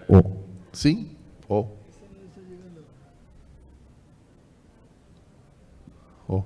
O. ¿Sí? O. O.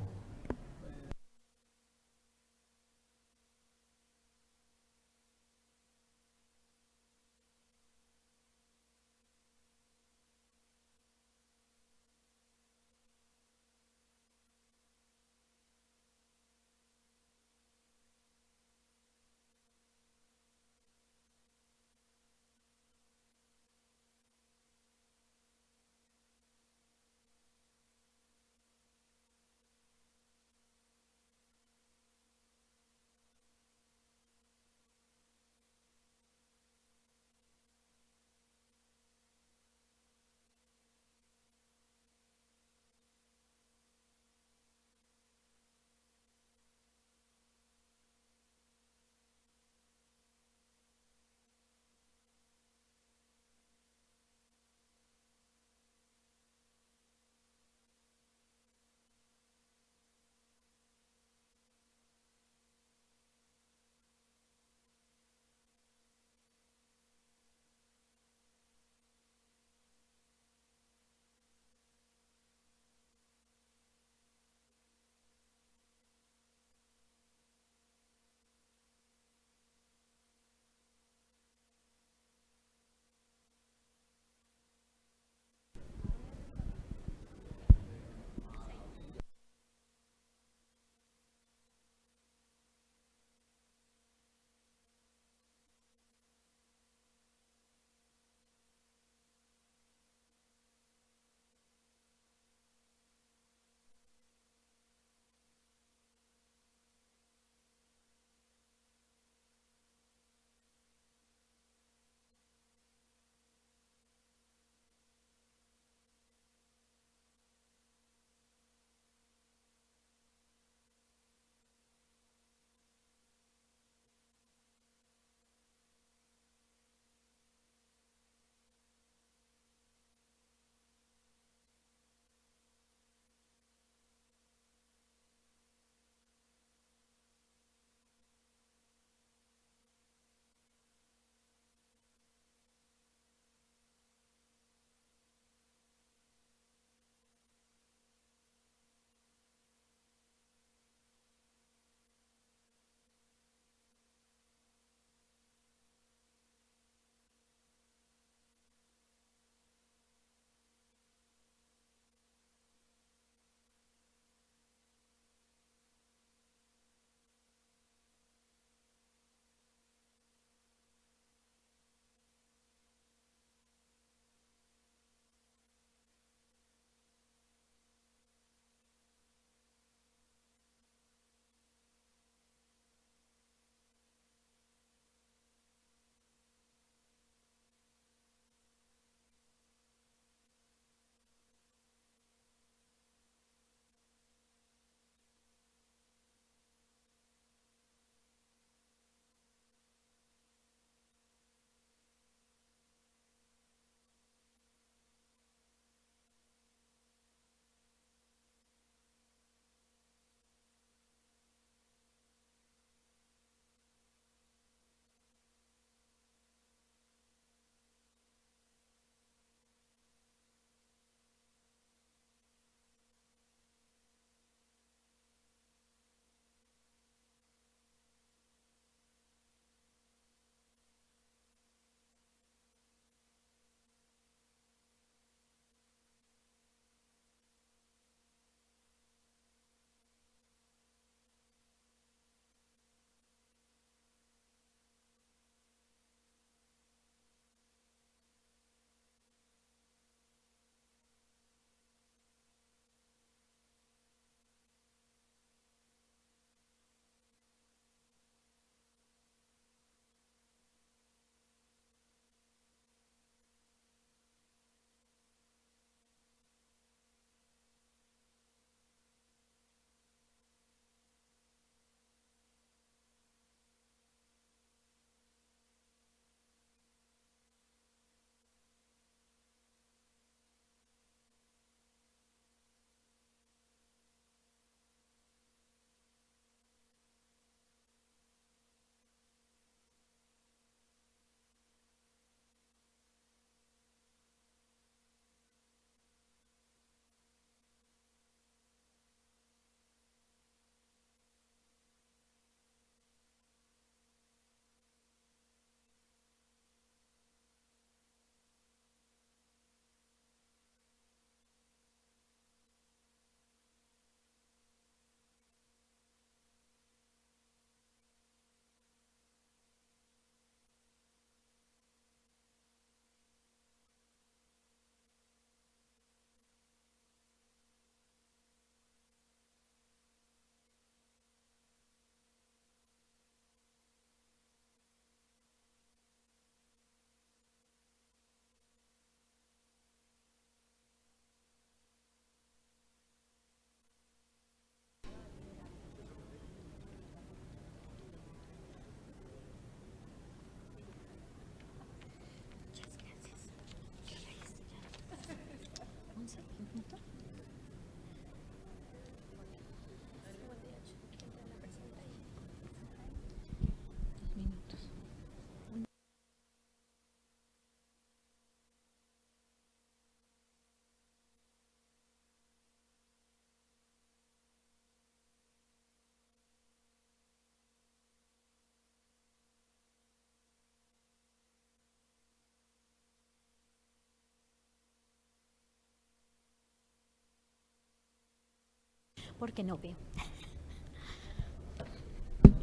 porque no veo.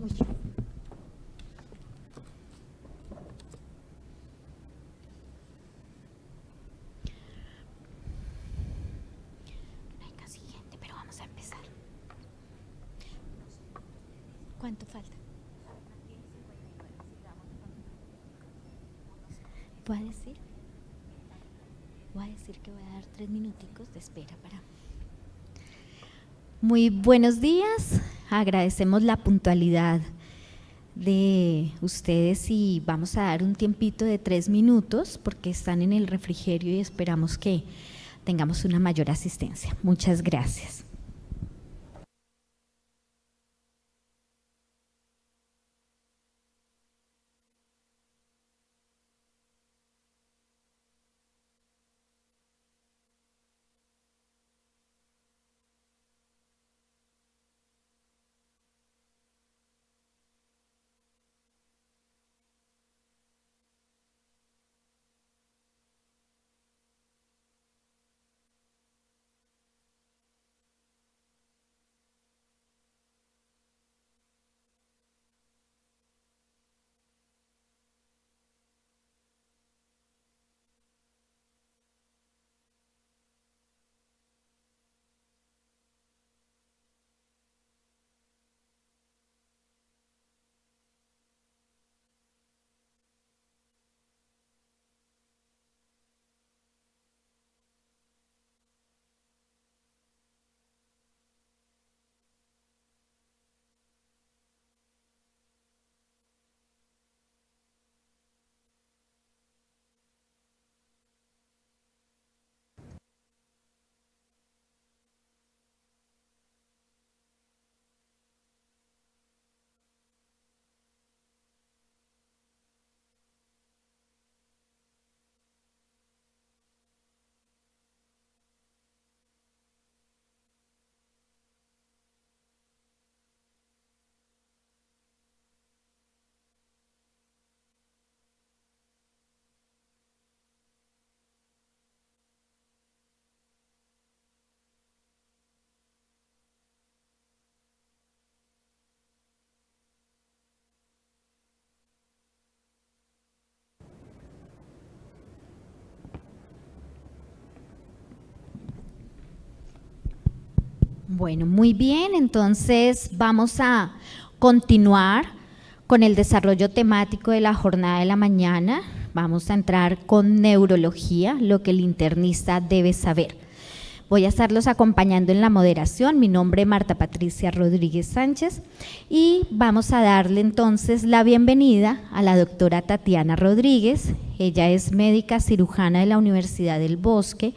Uy. No hay casi gente, pero vamos a empezar. ¿Cuánto falta? ¿Voy a decir? Voy a decir que voy a dar 3 minuticos de espera para... Muy buenos días, agradecemos la puntualidad de ustedes y vamos a dar un tiempito de 3 minutos porque están en el refrigerio y esperamos que tengamos una mayor asistencia. Muchas gracias. Bueno, muy bien, entonces vamos a continuar con el desarrollo temático de la jornada de la mañana. Vamos a entrar con neurología, lo que el internista debe saber. Voy a estarlos acompañando en la moderación. Mi nombre es Marta Patricia Rodríguez Sánchez y vamos a darle entonces la bienvenida a la doctora Tatiana Rodríguez. Ella es médica cirujana de la Universidad del Bosque,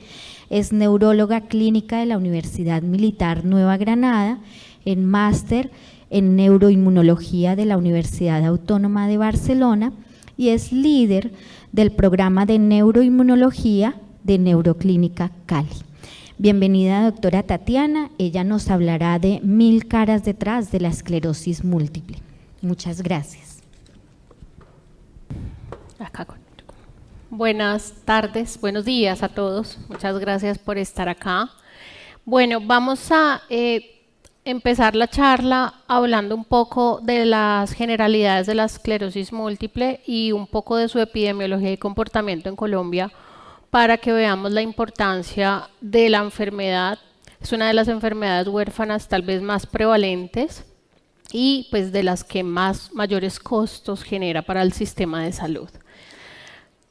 es neuróloga clínica de la Universidad Militar Nueva Granada, en máster en neuroinmunología de la Universidad Autónoma de Barcelona y es líder del programa de neuroinmunología de Neuroclínica Cali. Bienvenida, doctora Tatiana. Ella nos hablará de 1000 caras detrás de la esclerosis múltiple. Muchas gracias. Buenas tardes, buenos días a todos. Muchas gracias por estar acá. Bueno, vamos a empezar la charla hablando un poco de las generalidades de la esclerosis múltiple y un poco de su epidemiología y comportamiento en Colombia para que veamos la importancia de la enfermedad. Es una de las enfermedades huérfanas tal vez más prevalentes y pues de las que mayores costos genera para el sistema de salud.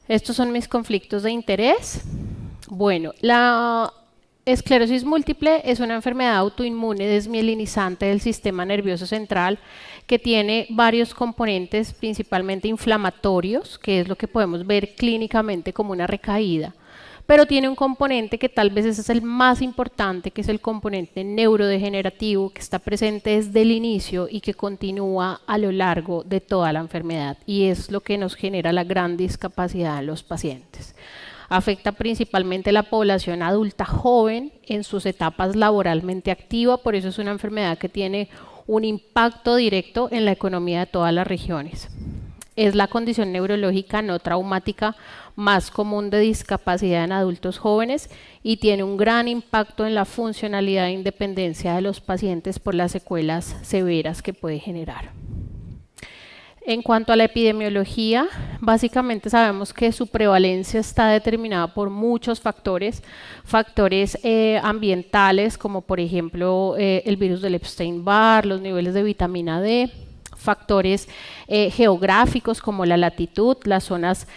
Estos son mis conflictos de interés. Bueno, la esclerosis múltiple es una enfermedad autoinmune desmielinizante del sistema nervioso central que tiene varios componentes, principalmente inflamatorios, que es lo que podemos ver clínicamente como una recaída, pero tiene un componente que tal vez ese es el más importante, que es el componente neurodegenerativo, que está presente desde el inicio y que continúa a lo largo de toda la enfermedad, y es lo que nos genera la gran discapacidad en los pacientes. Afecta principalmente a la población adulta joven en sus etapas laboralmente activas, por eso es una enfermedad que tiene un impacto directo en la economía de todas las regiones. Es la condición neurológica no traumática más común de discapacidad en adultos jóvenes y tiene un gran impacto en la funcionalidad e independencia de los pacientes por las secuelas severas que puede generar. En cuanto a la epidemiología, básicamente sabemos que su prevalencia está determinada por muchos factores, ambientales como por ejemplo el virus del Epstein-Barr, los niveles de vitamina D, factores geográficos como la latitud, las zonas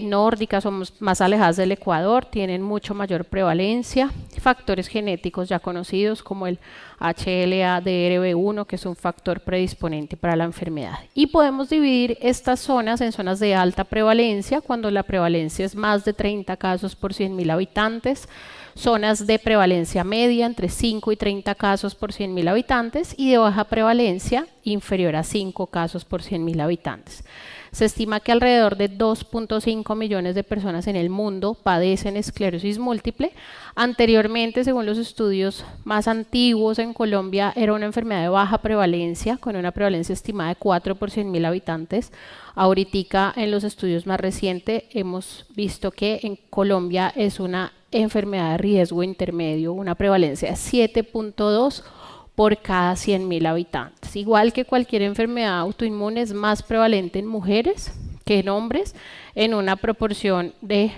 nórdicas o más alejadas del Ecuador tienen mucho mayor prevalencia, factores genéticos ya conocidos como el HLA-DRB1, que es un factor predisponente para la enfermedad. Y podemos dividir estas zonas en zonas de alta prevalencia, cuando la prevalencia es más de 30 casos por 100.000 habitantes, zonas de prevalencia media entre 5 y 30 casos por 100.000 habitantes y de baja prevalencia inferior a 5 casos por 100.000 habitantes. Se estima que alrededor de 2.5 millones de personas en el mundo padecen esclerosis múltiple. Anteriormente, según los estudios más antiguos en Colombia, era una enfermedad de baja prevalencia, con una prevalencia estimada de 4 por 100.000 habitantes. Ahorita, en los estudios más recientes, hemos visto que en Colombia es una enfermedad de riesgo intermedio, una prevalencia de 7.2 por cada 100.000 habitantes. Igual que cualquier enfermedad autoinmune, es más prevalente en mujeres que en hombres, en una proporción de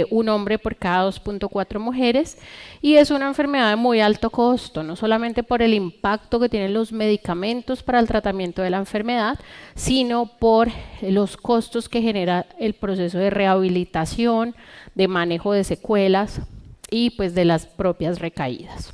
un hombre por cada 2.4 mujeres, y es una enfermedad de muy alto costo, no solamente por el impacto que tienen los medicamentos para el tratamiento de la enfermedad, sino por los costos que genera el proceso de rehabilitación, de manejo de secuelas y pues de las propias recaídas.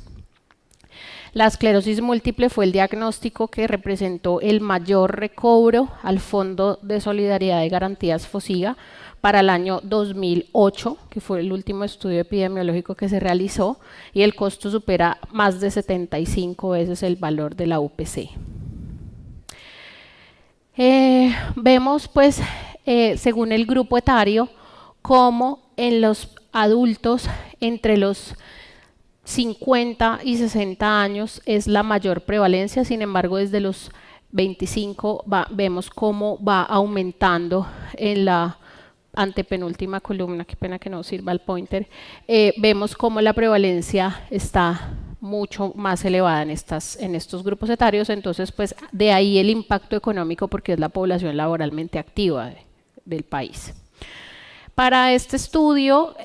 La esclerosis múltiple fue el diagnóstico que representó el mayor recobro al Fondo de Solidaridad y Garantías FOSIGA para el año 2008, que fue el último estudio epidemiológico que se realizó, y el costo supera más de 75 veces el valor de la UPC. Vemos pues, según el grupo etario, cómo en los adultos entre los 50 y 60 años es la mayor prevalencia, sin embargo desde los 25 vemos cómo va aumentando en la antepenúltima columna, qué pena que no sirva el pointer, vemos cómo la prevalencia está mucho más elevada en estos grupos etarios, entonces pues de ahí el impacto económico porque es la población laboralmente activa del país. Para este estudio,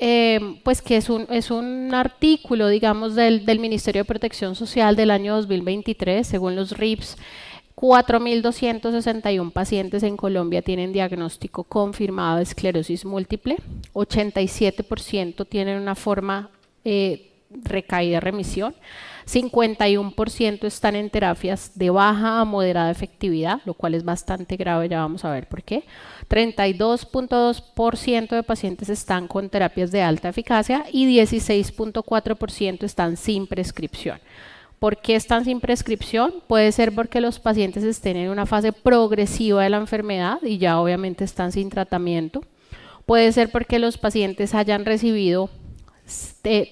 pues que es un artículo, digamos, del Ministerio de Protección Social del año 2023, según los RIPS, 4.261 pacientes en Colombia tienen diagnóstico confirmado de esclerosis múltiple, 87% tienen una forma recaída remisión, 51% están en terapias de baja a moderada efectividad, lo cual es bastante grave, ya vamos a ver por qué. 32.2% de pacientes están con terapias de alta eficacia y 16.4% están sin prescripción. ¿Por qué están sin prescripción? Puede ser porque los pacientes estén en una fase progresiva de la enfermedad y ya obviamente están sin tratamiento. Puede ser porque los pacientes hayan recibido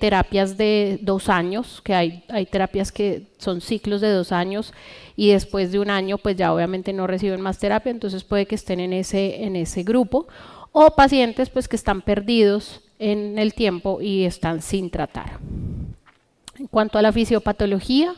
terapias de 2 años, que hay terapias que son ciclos de 2 años y después de 1 año pues ya obviamente no reciben más terapia, entonces puede que estén en ese grupo, o pacientes pues que están perdidos en el tiempo y están sin tratar. En cuanto a la fisiopatología,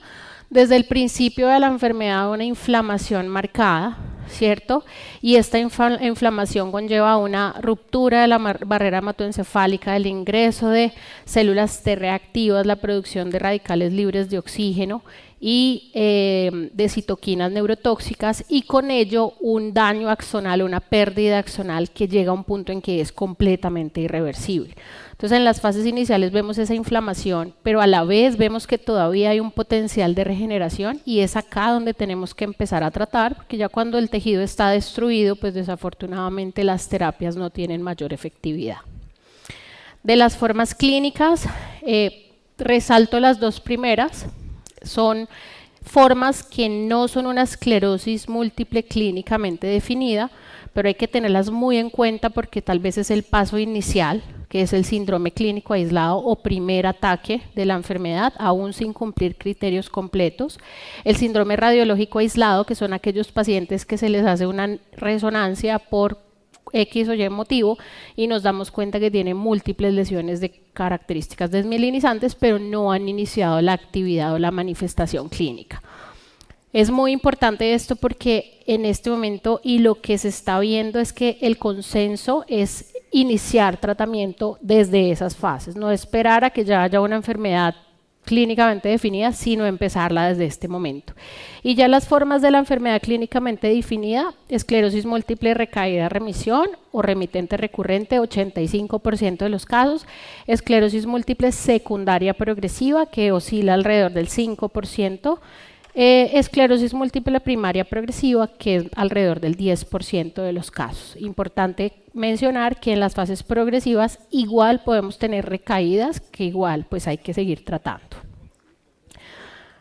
desde el principio de la enfermedad una inflamación marcada, ¿cierto? Y esta inflamación conlleva una ruptura de la barrera hematoencefálica, el ingreso de células T reactivas, la producción de radicales libres de oxígeno y de citoquinas neurotóxicas, y con ello un daño axonal, una pérdida axonal que llega a un punto en que es completamente irreversible. Entonces en las fases iniciales vemos esa inflamación, pero a la vez vemos que todavía hay un potencial de regeneración y es acá donde tenemos que empezar a tratar, porque ya cuando el tejido está destruido, pues desafortunadamente las terapias no tienen mayor efectividad. De las formas clínicas, resalto las 2 primeras, son formas que no son una esclerosis múltiple clínicamente definida, pero hay que tenerlas muy en cuenta porque tal vez es el paso inicial, que es el síndrome clínico aislado o primer ataque de la enfermedad, aún sin cumplir criterios completos. El síndrome radiológico aislado, que son aquellos pacientes que se les hace una resonancia por X o Y motivo y nos damos cuenta que tienen múltiples lesiones de características desmielinizantes, pero no han iniciado la actividad o la manifestación clínica. Es muy importante esto porque en este momento y lo que se está viendo es que el consenso es iniciar tratamiento desde esas fases, no esperar a que ya haya una enfermedad clínicamente definida, sino empezarla desde este momento. Y ya las formas de la enfermedad clínicamente definida: esclerosis múltiple recaída remisión o remitente recurrente, 85% de los casos; esclerosis múltiple secundaria progresiva, que oscila alrededor del 5%; esclerosis múltiple primaria progresiva, que es alrededor del 10% de los casos. Importante mencionar que en las fases progresivas igual podemos tener recaídas, que igual pues hay que seguir tratando.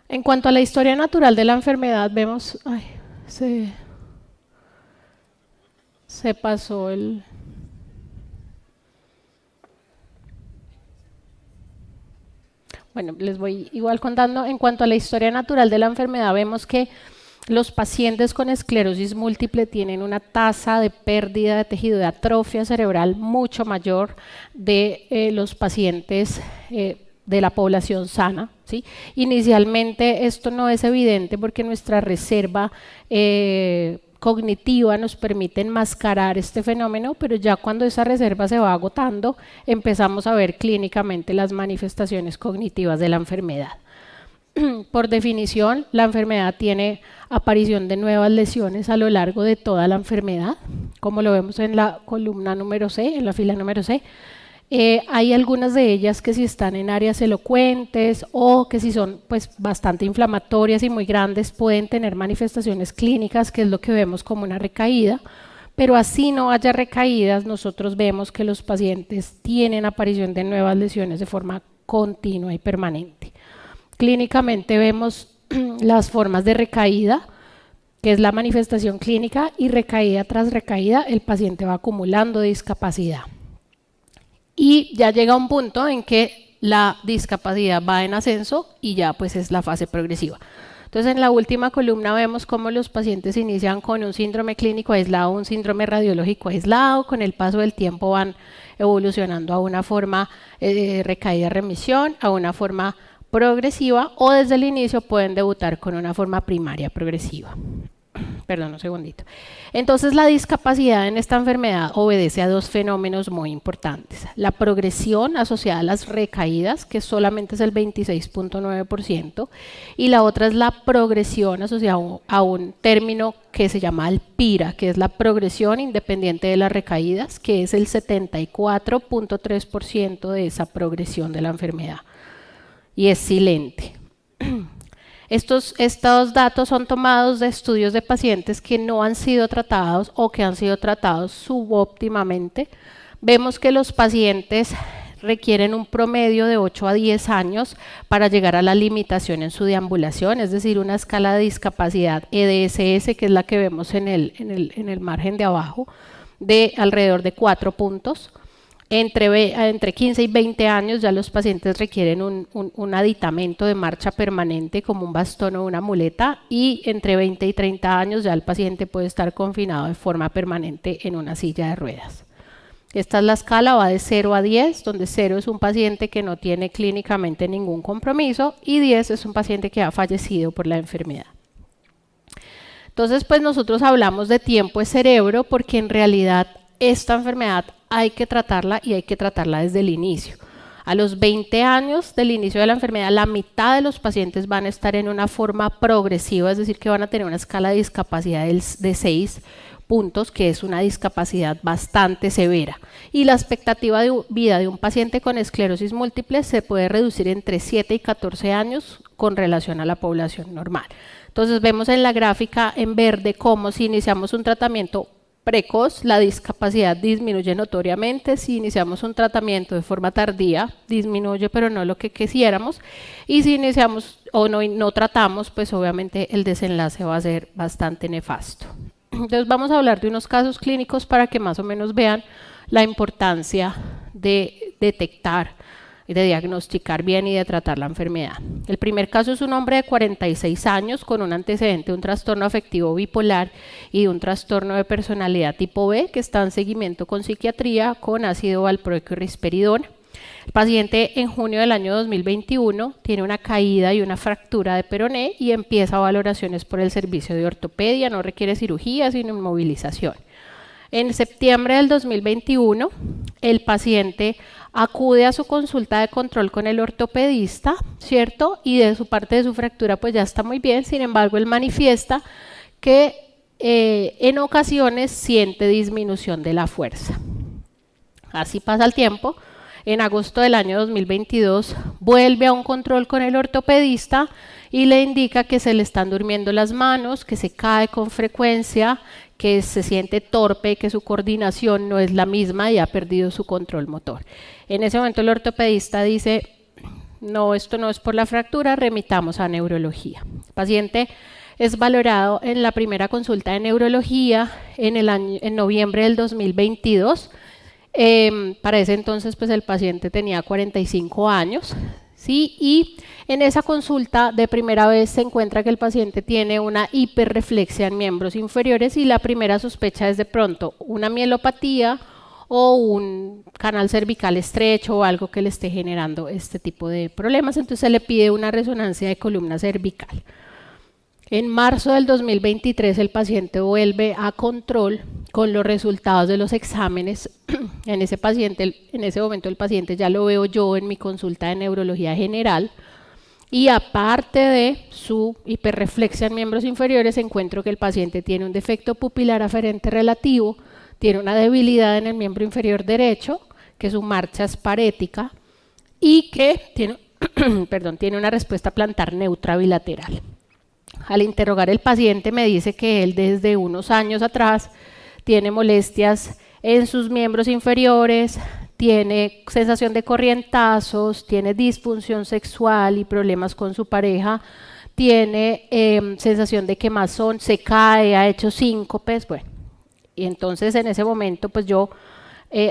En cuanto a la historia natural de la enfermedad, vemos, se pasó el... Bueno, les voy igual contando. En cuanto a la historia natural de la enfermedad, vemos que los pacientes con esclerosis múltiple tienen una tasa de pérdida de tejido, de atrofia cerebral mucho mayor de los pacientes de la población sana, ¿sí? Inicialmente esto no es evidente porque nuestra reserva cognitiva nos permite enmascarar este fenómeno, pero ya cuando esa reserva se va agotando, empezamos a ver clínicamente las manifestaciones cognitivas de la enfermedad. Por definición, la enfermedad tiene aparición de nuevas lesiones a lo largo de toda la enfermedad, como lo vemos en la columna número C, en la fila número C. Hay algunas de ellas que si están en áreas elocuentes o que si son pues bastante inflamatorias y muy grandes pueden tener manifestaciones clínicas, que es lo que vemos como una recaída, pero así no haya recaídas, nosotros vemos que los pacientes tienen aparición de nuevas lesiones de forma continua y permanente. Clínicamente vemos las formas de recaída, que es la manifestación clínica, y recaída tras recaída el paciente va acumulando discapacidad. Y ya llega un punto en que la discapacidad va en ascenso y ya pues es la fase progresiva. Entonces en la última columna vemos cómo los pacientes inician con un síndrome clínico aislado, un síndrome radiológico aislado, con el paso del tiempo van evolucionando a una forma recaída-remisión, a una forma progresiva, o desde el inicio pueden debutar con una forma primaria progresiva. Perdón, un segundito. Entonces la discapacidad en esta enfermedad obedece a dos fenómenos muy importantes: la progresión asociada a las recaídas, que solamente es el 26.9%, y la otra es la progresión asociada a un término que se llama ALPIRA, que es la progresión independiente de las recaídas, que es el 74.3% de esa progresión de la enfermedad, y es silente. Estos datos son tomados de estudios de pacientes que no han sido tratados o que han sido tratados subóptimamente. Vemos que los pacientes requieren un promedio de 8 a 10 años para llegar a la limitación en su deambulación, es decir, una escala de discapacidad EDSS, que es la que vemos en el margen de abajo, de alrededor de 4 puntos. Entre 15 y 20 años ya los pacientes requieren un aditamento de marcha permanente como un bastón o una muleta, y entre 20 y 30 años ya el paciente puede estar confinado de forma permanente en una silla de ruedas. Esta es la escala, va de 0 a 10, donde 0 es un paciente que no tiene clínicamente ningún compromiso y 10 es un paciente que ha fallecido por la enfermedad. Entonces, pues nosotros hablamos de tiempo de cerebro porque en realidad esta enfermedad hay que tratarla y hay que tratarla desde el inicio. A los 20 años del inicio de la enfermedad, la mitad de los pacientes van a estar en una forma progresiva, es decir, que van a tener una escala de discapacidad de 6 puntos, que es una discapacidad bastante severa. Y la expectativa de vida de un paciente con esclerosis múltiple se puede reducir entre 7 y 14 años con relación a la población normal. Entonces vemos en la gráfica en verde cómo si iniciamos un tratamiento precoz, la discapacidad disminuye notoriamente. Si iniciamos un tratamiento de forma tardía, disminuye, pero no lo que quisiéramos. Y si iniciamos o no tratamos, pues obviamente el desenlace va a ser bastante nefasto. Entonces vamos a hablar de unos casos clínicos para que más o menos vean la importancia de detectar y de diagnosticar bien y de tratar la enfermedad. El primer caso es un hombre de 46 años con un antecedente de un trastorno afectivo bipolar y de un trastorno de personalidad tipo B que está en seguimiento con psiquiatría con ácido valproico y risperidona. El paciente en junio del año 2021 tiene una caída y una fractura de peroné y empieza valoraciones por el servicio de ortopedia, no requiere cirugía sino inmovilización. En septiembre del 2021 el paciente acude a su consulta de control con el ortopedista, ¿cierto? Y de su parte de su fractura pues ya está muy bien, sin embargo él manifiesta que en ocasiones siente disminución de la fuerza. Así pasa el tiempo. En agosto del año 2022 vuelve a un control con el ortopedista y le indica que se le están durmiendo las manos, que se cae con frecuencia, que se siente torpe, que su coordinación no es la misma y ha perdido su control motor. En ese momento el ortopedista dice, no, esto no es por la fractura, remitamos a neurología. El paciente es valorado en la primera consulta de neurología en noviembre del 2022. Para ese entonces pues el paciente tenía 45 años, ¿sí? Y en esa consulta de primera vez se encuentra que el paciente tiene una hiperreflexia en miembros inferiores y la primera sospecha es de pronto una mielopatía o un canal cervical estrecho o algo que le esté generando este tipo de problemas, entonces se le pide una resonancia de columna cervical. En marzo del 2023 el paciente vuelve a control con los resultados de los exámenes. En ese momento el paciente ya lo veo yo en mi consulta de neurología general y aparte de su hiperreflexia en miembros inferiores encuentro que el paciente tiene un defecto pupilar aferente relativo, tiene una debilidad en el miembro inferior derecho, que su marcha es parética y que tiene una respuesta plantar neutra bilateral. Al interrogar el paciente me dice que él desde unos años atrás tiene molestias en sus miembros inferiores, tiene sensación de corrientazos, tiene disfunción sexual y problemas con su pareja, tiene sensación de quemazón, se cae, ha hecho síncopes, bueno. Y entonces en ese momento pues yo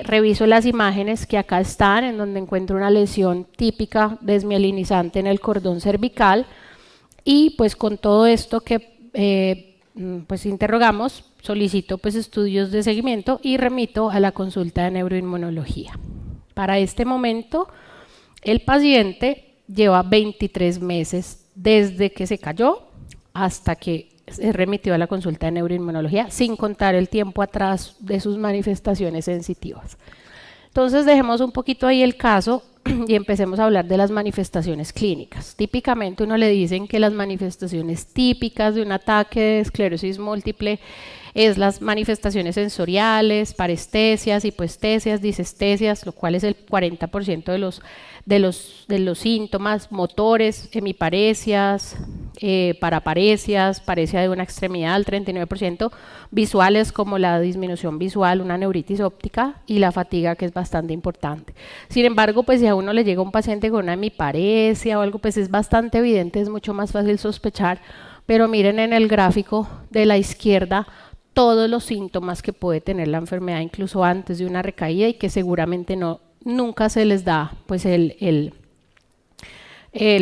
reviso las imágenes que acá están, en donde encuentro una lesión típica desmielinizante en el cordón cervical. Y pues con todo esto que pues interrogamos, solicito pues estudios de seguimiento y remito a la consulta de neuroinmunología. Para este momento, el paciente lleva 23 meses desde que se cayó hasta que se remitió a la consulta de neuroinmunología, sin contar el tiempo atrás de sus manifestaciones sensitivas. Entonces dejemos un poquito ahí el caso y empecemos a hablar de las manifestaciones clínicas. Típicamente uno le dicen que las manifestaciones típicas de un ataque de esclerosis múltiple es las manifestaciones sensoriales, parestesias, hipoestesias, disestesias, lo cual es el 40% de los síntomas, motores, hemiparesias, paraparesias, paresia de una extremidad, el 39%, visuales como la disminución visual, una neuritis óptica y la fatiga, que es bastante importante. Sin embargo, pues si a uno le llega un paciente con una hemiparesia o algo, pues es bastante evidente, es mucho más fácil sospechar, pero miren en el gráfico de la izquierda todos los síntomas que puede tener la enfermedad incluso antes de una recaída y que seguramente nunca se les da pues el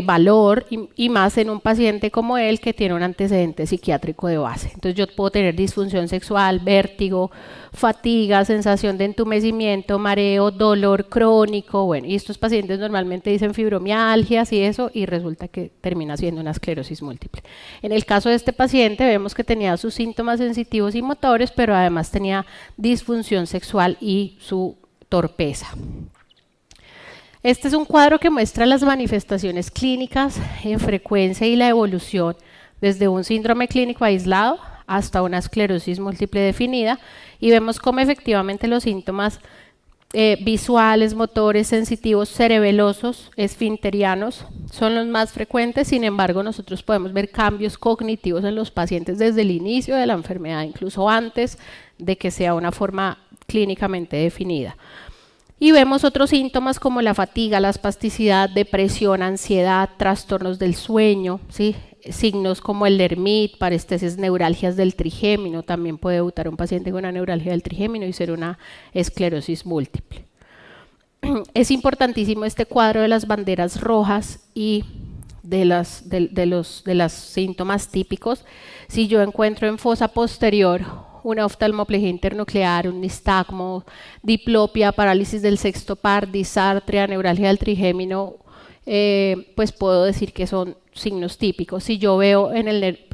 valor y más en un paciente como él que tiene un antecedente psiquiátrico de base. Entonces yo puedo tener disfunción sexual, vértigo, fatiga, sensación de entumecimiento, mareo, dolor crónico, bueno, y estos pacientes normalmente dicen fibromialgias y eso, y resulta que termina siendo una esclerosis múltiple. En el caso de este paciente vemos que tenía sus síntomas sensitivos y motores, pero además tenía disfunción sexual y su torpeza. Este es un cuadro que muestra las manifestaciones clínicas en frecuencia y la evolución desde un síndrome clínico aislado hasta una esclerosis múltiple definida y vemos cómo efectivamente los síntomas visuales, motores, sensitivos, cerebelosos, esfinterianos son los más frecuentes. Sin embargo, nosotros podemos ver cambios cognitivos en los pacientes desde el inicio de la enfermedad, incluso antes de que sea una forma clínicamente definida. Y vemos otros síntomas como la fatiga, la espasticidad, depresión, ansiedad, trastornos del sueño, ¿sí? Signos como el Lermit, parestesis, neuralgias del trigémino. También puede debutar un paciente con una neuralgia del trigémino y ser una esclerosis múltiple. Es importantísimo este cuadro de las banderas rojas y de los síntomas típicos. Si yo encuentro en fosa posterior una oftalmoplegia internuclear, un nistagmo, diplopia, parálisis del sexto par, disartria, neuralgia del trigémino, pues puedo decir que son signos típicos. Si yo veo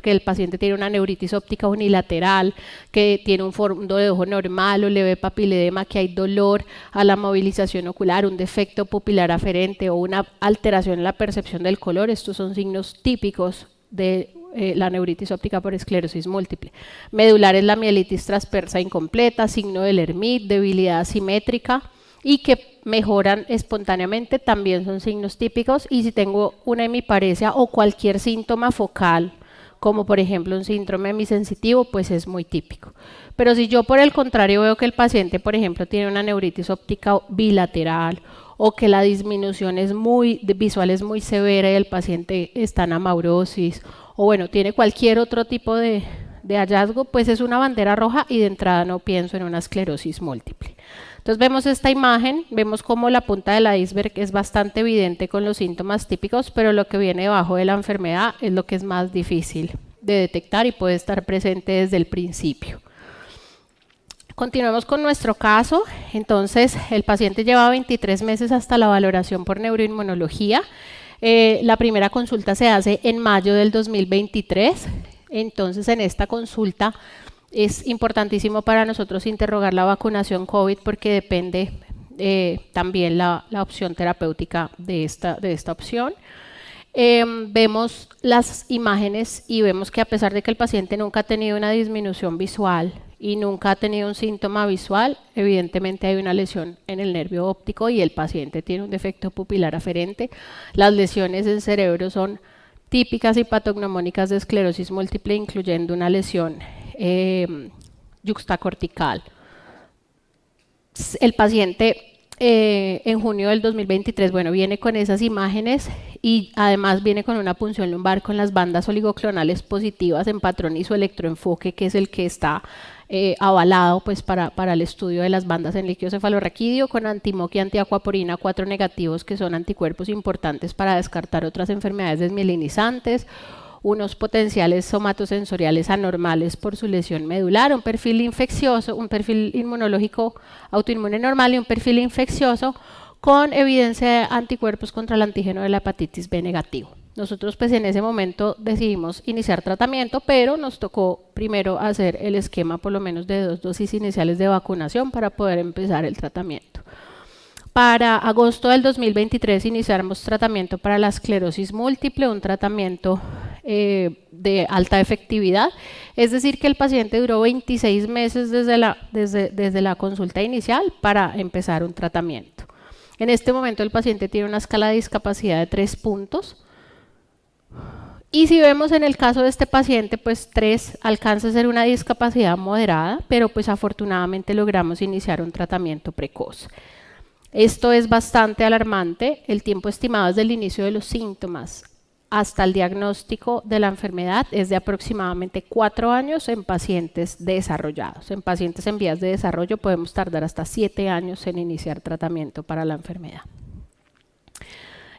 que el paciente tiene una neuritis óptica unilateral, que tiene un fondo de ojo normal o leve papiledema, que hay dolor a la movilización ocular, un defecto pupilar aferente o una alteración en la percepción del color, estos son signos típicos de la neuritis óptica por esclerosis múltiple. Medular es la mielitis transversa incompleta, signo del Lermit, debilidad asimétrica y que mejoran espontáneamente, también son signos típicos. Y si tengo una hemiparesia o cualquier síntoma focal, como por ejemplo un síndrome hemisensitivo, pues es muy típico. Pero si yo por el contrario veo que el paciente, por ejemplo, tiene una neuritis óptica bilateral o que la disminución visual es muy severa y el paciente está en amaurosis, o bueno, tiene cualquier otro tipo de hallazgo, pues es una bandera roja y de entrada no pienso en una esclerosis múltiple. Entonces vemos esta imagen, vemos cómo la punta del iceberg es bastante evidente con los síntomas típicos, pero lo que viene debajo de la enfermedad es lo que es más difícil de detectar y puede estar presente desde el principio. Continuamos con nuestro caso. Entonces el paciente lleva 23 meses hasta la valoración por neuroinmunología. La primera consulta se hace en mayo del 2023. Entonces en esta consulta es importantísimo para nosotros interrogar la vacunación COVID porque depende también la opción terapéutica de esta opción. Vemos las imágenes y vemos que a pesar de que el paciente nunca ha tenido una disminución visual y nunca ha tenido un síntoma visual, evidentemente hay una lesión en el nervio óptico y el paciente tiene un defecto pupilar aferente. Las lesiones en cerebro son típicas y patognomónicas de esclerosis múltiple, incluyendo una lesión yuxtacortical. El paciente en junio del 2023, bueno, viene con esas imágenes y además viene con una punción lumbar con las bandas oligoclonales positivas en patrón isoelectroenfoque, que es el que está avalado pues, para el estudio de las bandas en líquido cefalorraquídeo, con antimoc y antiacuaporina 4 negativos, que son anticuerpos importantes para descartar otras enfermedades desmielinizantes, unos potenciales somatosensoriales anormales por su lesión medular, un perfil infeccioso, un perfil inmunológico autoinmune normal y un perfil infeccioso con evidencia de anticuerpos contra el antígeno de la hepatitis B negativo. Nosotros pues en ese momento decidimos iniciar tratamiento, pero nos tocó primero hacer el esquema por lo menos de 2 dosis iniciales de vacunación para poder empezar el tratamiento. Para agosto del 2023 iniciamos tratamiento para la esclerosis múltiple, un tratamiento de alta efectividad, es decir que el paciente duró 26 meses desde la consulta inicial para empezar un tratamiento. En este momento el paciente tiene una escala de discapacidad de 3 puntos y si vemos en el caso de este paciente, pues 3 alcanza a ser una discapacidad moderada, pero pues afortunadamente logramos iniciar un tratamiento precoz. Esto es bastante alarmante. El tiempo estimado desde el inicio de los síntomas hasta el diagnóstico de la enfermedad es de aproximadamente 4 años en pacientes desarrollados. En pacientes en vías de desarrollo podemos tardar hasta 7 años en iniciar tratamiento para la enfermedad.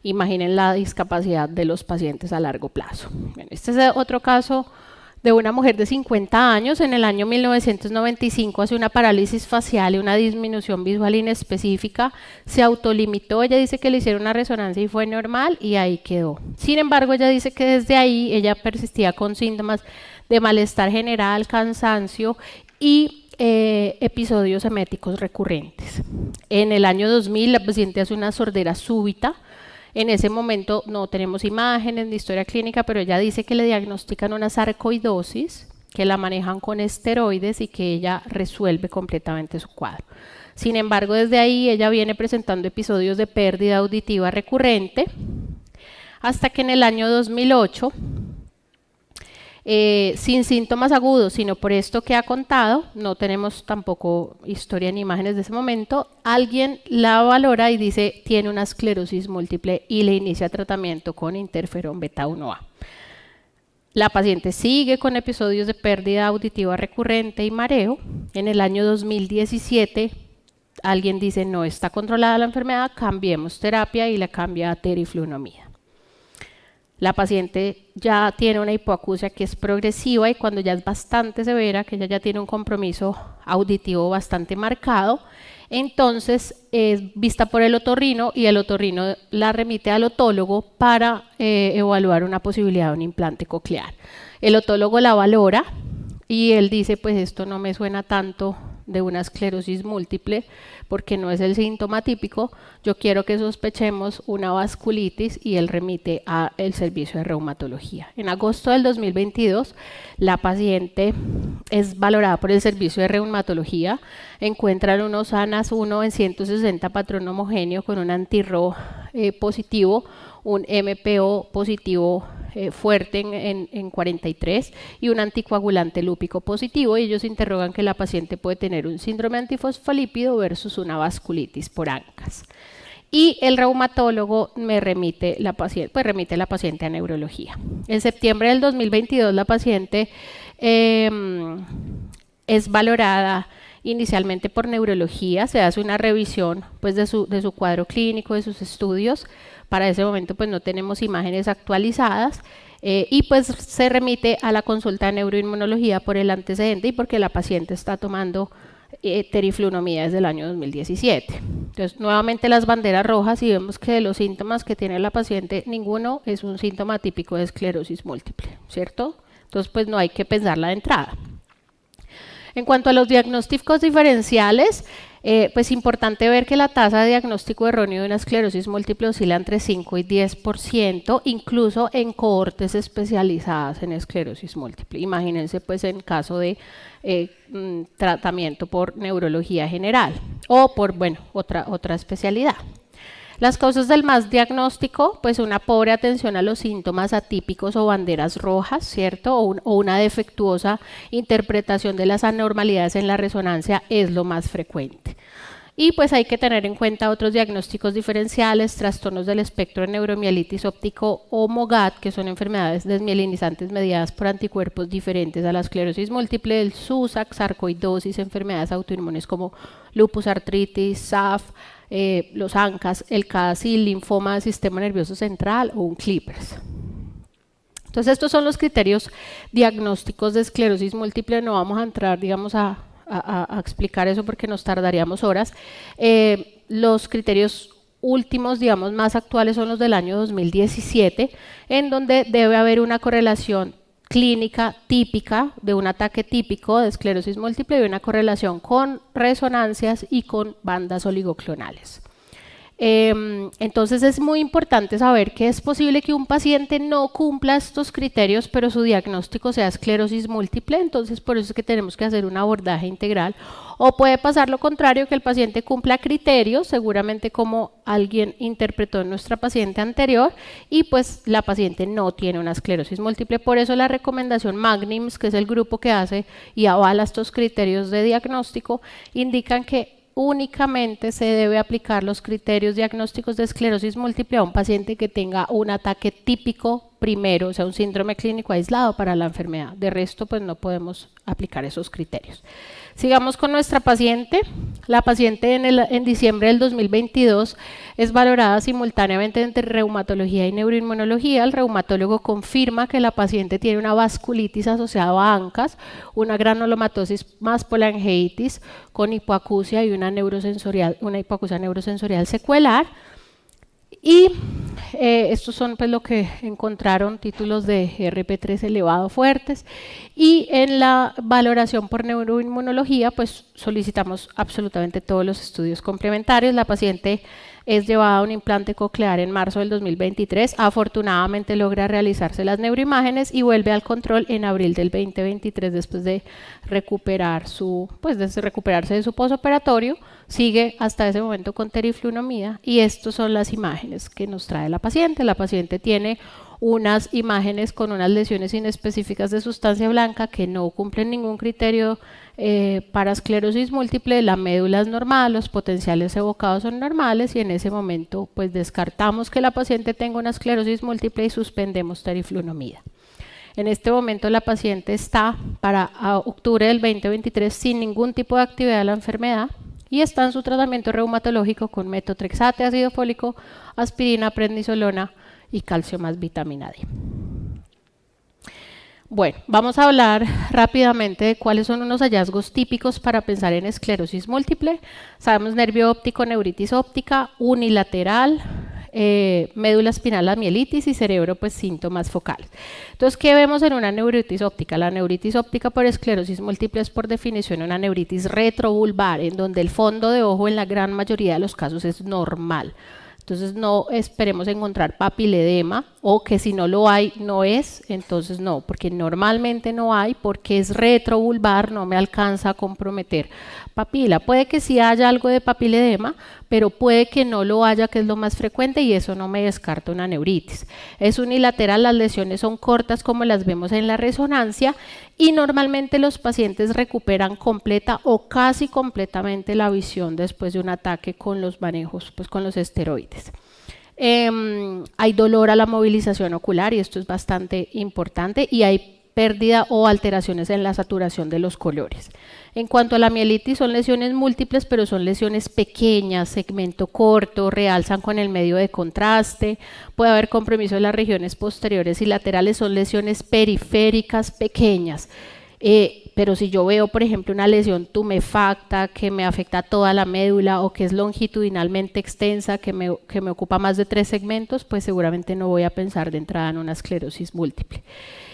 Imaginen la discapacidad de los pacientes a largo plazo. Bueno, este es otro caso de una mujer de 50 años. En el año 1995 hace una parálisis facial y una disminución visual inespecífica, se autolimitó, ella dice que le hicieron una resonancia y fue normal y ahí quedó. Sin embargo, ella dice que desde ahí ella persistía con síntomas de malestar general, cansancio y episodios eméticos recurrentes. En el año 2000 la paciente hace una sordera súbita. En ese momento no tenemos imágenes ni historia clínica, pero ella dice que le diagnostican una sarcoidosis, que la manejan con esteroides y que ella resuelve completamente su cuadro. Sin embargo, desde ahí ella viene presentando episodios de pérdida auditiva recurrente, hasta que en el año 2008 sin síntomas agudos, sino por esto que ha contado, no tenemos tampoco historia ni imágenes de ese momento, alguien la valora y dice tiene una esclerosis múltiple y le inicia tratamiento con interferón beta 1A. La paciente sigue con episodios de pérdida auditiva recurrente y mareo. En el año 2017, alguien dice no está controlada la enfermedad, cambiemos terapia y la cambia a teriflunomida. La paciente ya tiene una hipoacusia que es progresiva y cuando ya es bastante severa, que ella ya tiene un compromiso auditivo bastante marcado, entonces es vista por el otorrino y el otorrino la remite al otólogo para evaluar una posibilidad de un implante coclear. El otólogo la valora y él dice, pues esto no me suena tanto de una esclerosis múltiple porque no es el síntoma típico, yo quiero que sospechemos una vasculitis y él remite al servicio de reumatología. En agosto del 2022, la paciente es valorada por el servicio de reumatología, encuentran unos ANAS 1 en 160 patrón homogéneo con un anti-Ro positivo, un MPO positivo fuerte en 43 y un anticoagulante lúpico positivo y ellos interrogan que la paciente puede tener un síndrome antifosfolípido versus una vasculitis por ANCAS. Y el reumatólogo remite la paciente a neurología. En septiembre del 2022 la paciente es valorada inicialmente por neurología, se hace una revisión pues, de su cuadro clínico, de sus estudios. Para ese momento pues no tenemos imágenes actualizadas y pues se remite a la consulta de neuroinmunología por el antecedente y porque la paciente está tomando teriflunomida desde el año 2017. Entonces nuevamente las banderas rojas y vemos que de los síntomas que tiene la paciente ninguno es un síntoma típico de esclerosis múltiple, ¿cierto? Entonces pues no hay que pensarla de entrada. En cuanto a los diagnósticos diferenciales, pues importante ver que la tasa de diagnóstico erróneo de una esclerosis múltiple oscila entre 5 y 10%, incluso en cohortes especializadas en esclerosis múltiple. Imagínense pues en caso de tratamiento por neurología general o por, bueno, otra especialidad. Las causas del mal diagnóstico, pues una pobre atención a los síntomas atípicos o banderas rojas, ¿cierto? O una defectuosa interpretación de las anormalidades en la resonancia es lo más frecuente. Y pues hay que tener en cuenta otros diagnósticos diferenciales, trastornos del espectro de neuromielitis óptico o MOGAD, que son enfermedades desmielinizantes mediadas por anticuerpos diferentes a la esclerosis múltiple, el SUSAC, sarcoidosis, enfermedades autoinmunes como lupus artritis, SAF, los ANCAS, el CADASIL, linfoma del sistema nervioso central o un CLIPPERS. Entonces estos son los criterios diagnósticos de esclerosis múltiple, no vamos a entrar digamos a explicar eso porque nos tardaríamos horas. Los criterios últimos, digamos más actuales son los del año 2017, en donde debe haber una correlación clínica típica de un ataque típico de esclerosis múltiple y una correlación con resonancias y con bandas oligoclonales. Entonces es muy importante saber que es posible que un paciente no cumpla estos criterios, pero su diagnóstico sea esclerosis múltiple, entonces por eso es que tenemos que hacer un abordaje integral. O puede pasar lo contrario, que el paciente cumpla criterios, seguramente como alguien interpretó en nuestra paciente anterior, y pues la paciente no tiene una esclerosis múltiple. Por eso la recomendación MAGNIMS, que es el grupo que hace y avala estos criterios de diagnóstico, indican que únicamente se debe aplicar los criterios diagnósticos de esclerosis múltiple a un paciente que tenga un ataque típico primero, o sea, un síndrome clínico aislado para la enfermedad. De resto, pues no podemos aplicar esos criterios. Sigamos con nuestra paciente. La paciente en diciembre del 2022 es valorada simultáneamente entre reumatología y neuroinmunología. El reumatólogo confirma que la paciente tiene una vasculitis asociada a ANCAS, una granulomatosis más polangeitis con hipoacusia y una hipoacusia neurosensorial secuelar. Y estos son pues lo que encontraron títulos de RP3 elevado fuertes, y en la valoración por neuroinmunología pues solicitamos absolutamente todos los estudios complementarios. La paciente es llevada a un implante coclear en marzo del 2023, afortunadamente logra realizarse las neuroimágenes y vuelve al control en abril del 2023 después de recuperarse de su posoperatorio. Sigue hasta ese momento con teriflunomida y estas son las imágenes que nos trae la paciente. La paciente tiene unas imágenes con unas lesiones inespecíficas de sustancia blanca que no cumplen ningún criterio para esclerosis múltiple. La médula es normal, los potenciales evocados son normales y en ese momento pues descartamos que la paciente tenga una esclerosis múltiple y suspendemos teriflunomida. En este momento la paciente está para octubre del 2023 sin ningún tipo de actividad de la enfermedad y está en su tratamiento reumatológico con metotrexate, ácido fólico, aspirina, prednisolona y calcio más vitamina D. Bueno, vamos a hablar rápidamente de cuáles son unos hallazgos típicos para pensar en esclerosis múltiple. Sabemos nervio óptico, neuritis óptica, unilateral, médula espinal, la mielitis y cerebro, pues síntomas focales. Entonces, ¿qué vemos en una neuritis óptica? La neuritis óptica por esclerosis múltiple es por definición una neuritis retrovulvar, en donde el fondo de ojo en la gran mayoría de los casos es normal. Entonces no esperemos encontrar papiledema o que si no lo hay no es, entonces no, porque normalmente no hay, porque es retrovulvar, no me alcanza a comprometer papila. Puede que sí haya algo de papiledema, pero puede que no lo haya, que es lo más frecuente, y eso no me descarta una neuritis. Es unilateral, las lesiones son cortas como las vemos en la resonancia y normalmente los pacientes recuperan completa o casi completamente la visión después de un ataque con los manejos, pues con los esteroides. Hay dolor a la movilización ocular y esto es bastante importante y hay pérdida o alteraciones en la saturación de los colores. En cuanto a la mielitis, son lesiones múltiples, pero son lesiones pequeñas, segmento corto, realzan con el medio de contraste, puede haber compromiso de las regiones posteriores y laterales, son lesiones periféricas pequeñas. Pero si yo veo, por ejemplo, una lesión tumefacta que me afecta toda la médula o que es longitudinalmente extensa, que me ocupa más de 3 segmentos, pues seguramente no voy a pensar de entrada en una esclerosis múltiple.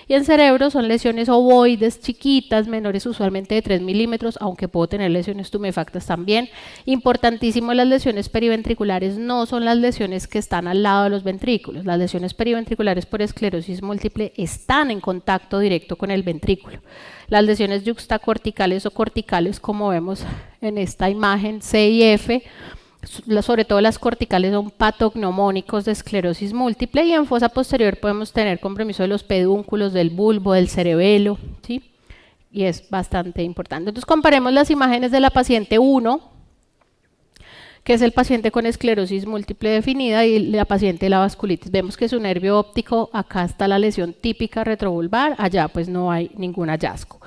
Y en cerebro son lesiones ovoides chiquitas, menores usualmente de 3 milímetros, aunque puedo tener lesiones tumefactas también. Importantísimo, las lesiones periventriculares no son las lesiones que están al lado de los ventrículos. Las lesiones periventriculares por esclerosis múltiple están en contacto directo con el ventrículo. Las lesiones yuxtacorticales o corticales, como vemos en esta imagen C y F, sobre todo las corticales, son patognomónicos de esclerosis múltiple, y en fosa posterior podemos tener compromiso de los pedúnculos, del bulbo, del cerebelo, ¿sí? Y es bastante importante. Entonces comparemos las imágenes de la paciente 1, que es el paciente con esclerosis múltiple definida, y la paciente de la vasculitis. Vemos que su nervio óptico, acá está la lesión típica retrovulvar, allá pues no hay ningún hallazgo.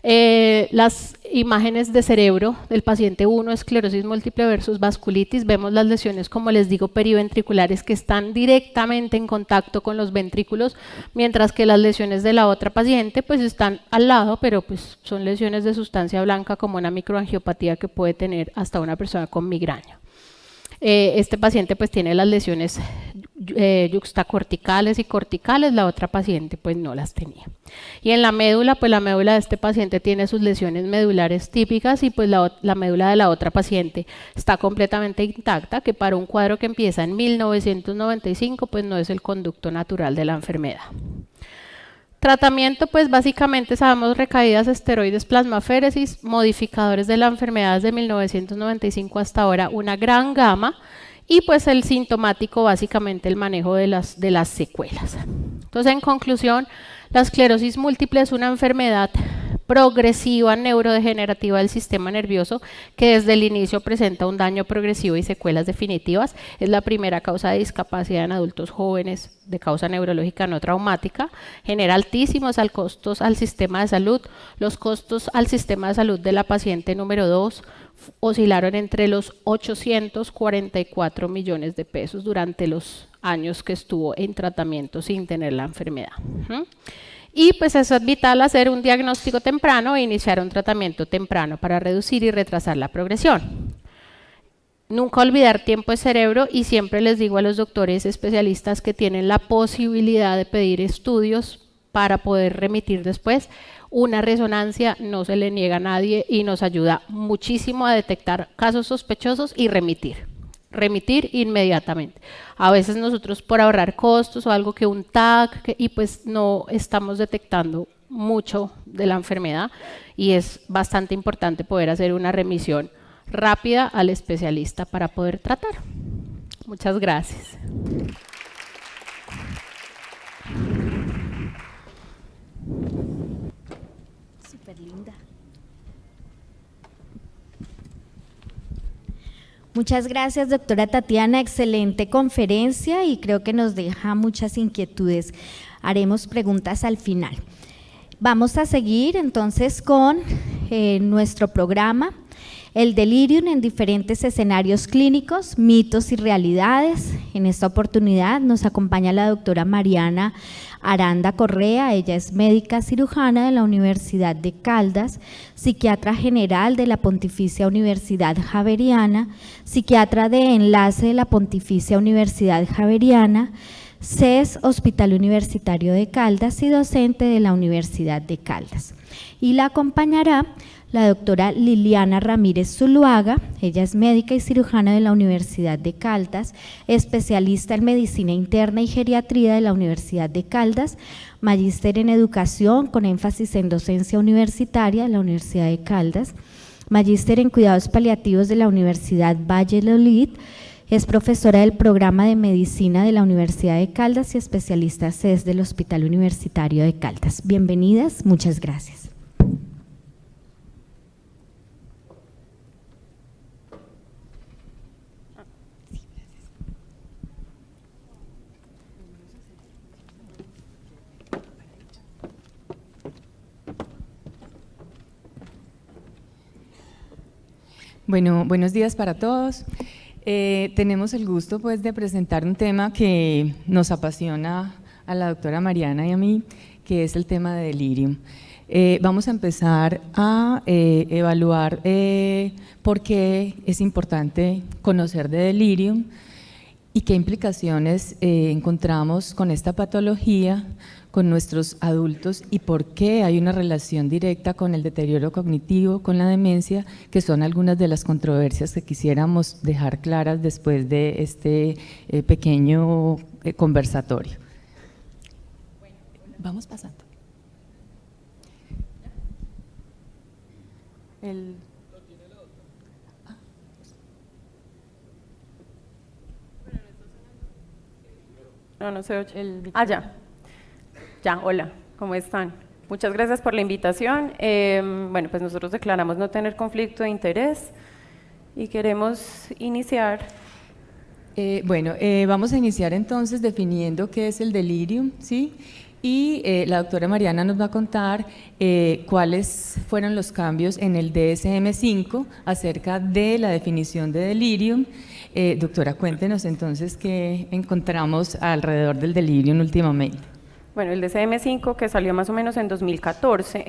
Las imágenes de cerebro del paciente 1, esclerosis múltiple versus vasculitis, vemos las lesiones, como les digo, periventriculares que están directamente en contacto con los ventrículos, mientras que las lesiones de la otra paciente pues están al lado, pero pues son lesiones de sustancia blanca, como una microangiopatía que puede tener hasta una persona con migraña. Este paciente pues tiene las lesiones yuxtacorticales y corticales, la otra paciente pues no las tenía. Y en la médula, pues la médula de este paciente tiene sus lesiones medulares típicas y pues la médula de la otra paciente está completamente intacta, que para un cuadro que empieza en 1995 pues no es el conducto natural de la enfermedad. Tratamiento, pues básicamente sabemos recaídas, esteroides, plasmaféresis, modificadores de la enfermedad desde 1995 hasta ahora, una gran gama, y pues el sintomático básicamente el manejo de las secuelas. Entonces, en conclusión, la esclerosis múltiple es una enfermedad progresiva neurodegenerativa del sistema nervioso que desde el inicio presenta un daño progresivo y secuelas definitivas. Es la primera causa de discapacidad en adultos jóvenes de causa neurológica no traumática. Genera altísimos costos al sistema de salud. Los costos al sistema de salud de la paciente número 2 oscilaron entre los 844 millones de pesos durante los años que estuvo en tratamiento sin tener la enfermedad. Y pues eso es vital, hacer un diagnóstico temprano e iniciar un tratamiento temprano para reducir y retrasar la progresión. Nunca olvidar tiempo de cerebro, y siempre les digo a los doctores especialistas que tienen la posibilidad de pedir estudios para poder remitir después, una resonancia no se le niega a nadie y nos ayuda muchísimo a detectar casos sospechosos y remitir inmediatamente. A veces nosotros, por ahorrar costos o algo, que un TAC, y pues no estamos detectando mucho de la enfermedad, y es bastante importante poder hacer una remisión rápida al especialista para poder tratar. Muchas gracias. Muchas gracias, doctora Tatiana. Excelente conferencia y creo que nos deja muchas inquietudes. Haremos preguntas al final. Vamos a seguir entonces con nuestro programa, el delirium en diferentes escenarios clínicos, mitos y realidades. En esta oportunidad nos acompaña la doctora Mariana Aranda Correa. Ella es médica cirujana de la Universidad de Caldas, psiquiatra general de la Pontificia Universidad Javeriana, psiquiatra de enlace de la Pontificia Universidad Javeriana, CES Hospital Universitario de Caldas y docente de la Universidad de Caldas. Y la acompañará la doctora Liliana Ramírez Zuluaga. Ella es médica y cirujana de la Universidad de Caldas, especialista en medicina interna y geriatría de la Universidad de Caldas, magíster en educación con énfasis en docencia universitaria de la Universidad de Caldas, magíster en cuidados paliativos de la Universidad Valladolid. Es profesora del programa de medicina de la Universidad de Caldas y especialista CES del Hospital Universitario de Caldas. Bienvenidas, muchas gracias. Bueno, buenos días para todos. Tenemos el gusto pues de presentar un tema que nos apasiona a la doctora Mariana y a mí, que es el tema de delirium. Vamos a empezar a evaluar por qué es importante conocer de delirium y qué implicaciones encontramos con esta patología con nuestros adultos y por qué hay una relación directa con el deterioro cognitivo, con la demencia, que son algunas de las controversias que quisiéramos dejar claras después de este pequeño conversatorio. Bueno, vamos pasando. No se oye. Ya, hola, ¿cómo están? Muchas gracias por la invitación. Bueno, pues nosotros declaramos no tener conflicto de interés y queremos iniciar. Vamos a iniciar entonces definiendo qué es el delirium, ¿sí? Y la doctora Mariana nos va a contar cuáles fueron los cambios en el DSM-5 acerca de la definición de delirium. Doctora, cuéntenos entonces qué encontramos alrededor del delirium últimamente. Bueno, el DSM-5 que salió más o menos en 2014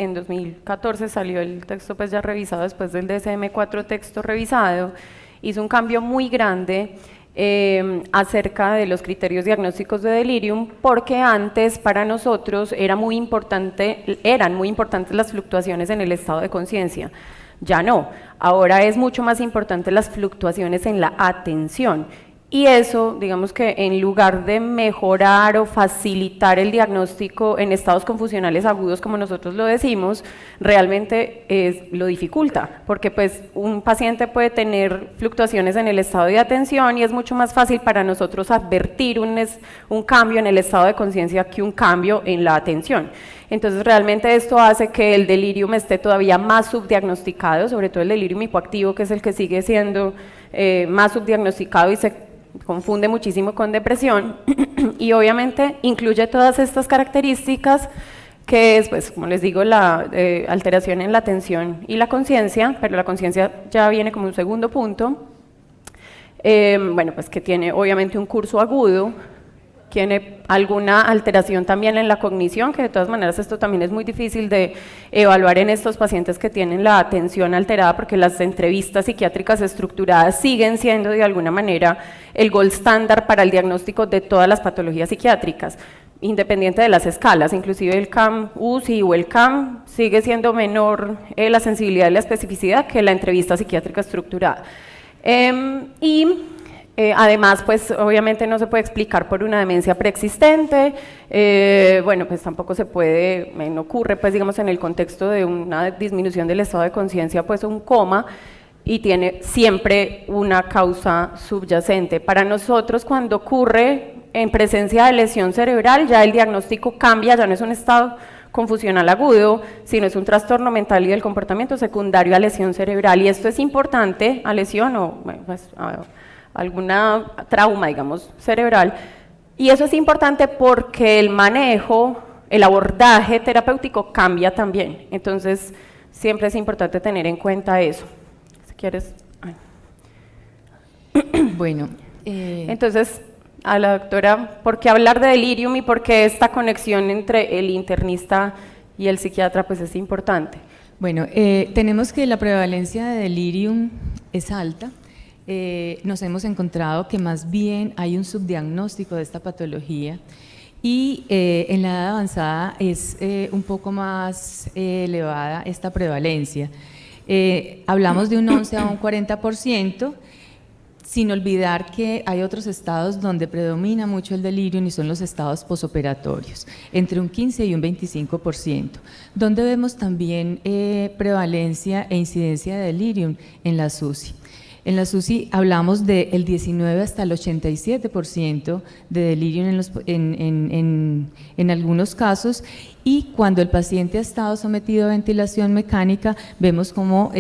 salió el texto pues ya revisado después del DSM-4 texto revisado, hizo un cambio muy grande acerca de los criterios diagnósticos de delirium, porque antes para nosotros eran muy importantes las fluctuaciones en el estado de conciencia. Ya no, ahora es mucho más importante las fluctuaciones en la atención. Y eso, digamos que en lugar de mejorar o facilitar el diagnóstico en estados confusionales agudos, como nosotros lo decimos, realmente lo dificulta, porque pues un paciente puede tener fluctuaciones en el estado de atención y es mucho más fácil para nosotros advertir un cambio en el estado de conciencia que un cambio en la atención. Entonces realmente esto hace que el delirium esté todavía más subdiagnosticado, sobre todo el delirium hipoactivo, que es el que sigue siendo más subdiagnosticado y se confunde muchísimo con depresión y obviamente incluye todas estas características que es, pues, como les digo, la alteración en la atención y la conciencia, pero la conciencia ya viene como un segundo punto. Bueno, pues que tiene obviamente un curso agudo, tiene alguna alteración también en la cognición, que de todas maneras esto también es muy difícil de evaluar en estos pacientes que tienen la atención alterada, porque las entrevistas psiquiátricas estructuradas siguen siendo de alguna manera el gold estándar para el diagnóstico de todas las patologías psiquiátricas, independiente de las escalas, inclusive el CAM-UCI o el CAM sigue siendo menor la sensibilidad y la especificidad que la entrevista psiquiátrica estructurada. Además, pues obviamente no se puede explicar por una demencia preexistente, bueno, pues tampoco se puede, no ocurre pues digamos en el contexto de una disminución del estado de conciencia, pues un coma, y tiene siempre una causa subyacente. Para nosotros cuando ocurre en presencia de lesión cerebral ya el diagnóstico cambia, ya no es un estado confusional agudo, sino es un trastorno mental y del comportamiento secundario a lesión cerebral. Y esto es importante, a lesión o bueno, pues, a alguna trauma, digamos, cerebral. Y eso es importante porque el manejo, el abordaje terapéutico cambia también. Entonces, siempre es importante tener en cuenta eso. Si quieres... Bueno, entonces, a la doctora, ¿por qué hablar de delirium y por qué esta conexión entre el internista y el psiquiatra pues es importante? bueno, tenemos que la prevalencia de delirium es alta. Nos hemos encontrado que más bien hay un subdiagnóstico de esta patología y en la edad avanzada es un poco más elevada esta prevalencia. Hablamos de un 11 a un 40%, sin olvidar que hay otros estados donde predomina mucho el delirium y son los estados posoperatorios, entre un 15 y un 25%, donde vemos también prevalencia e incidencia de delirium en la SUSI. En la SUSI hablamos del 19 hasta el 87% de delirium en algunos casos, y cuando el paciente ha estado sometido a ventilación mecánica vemos como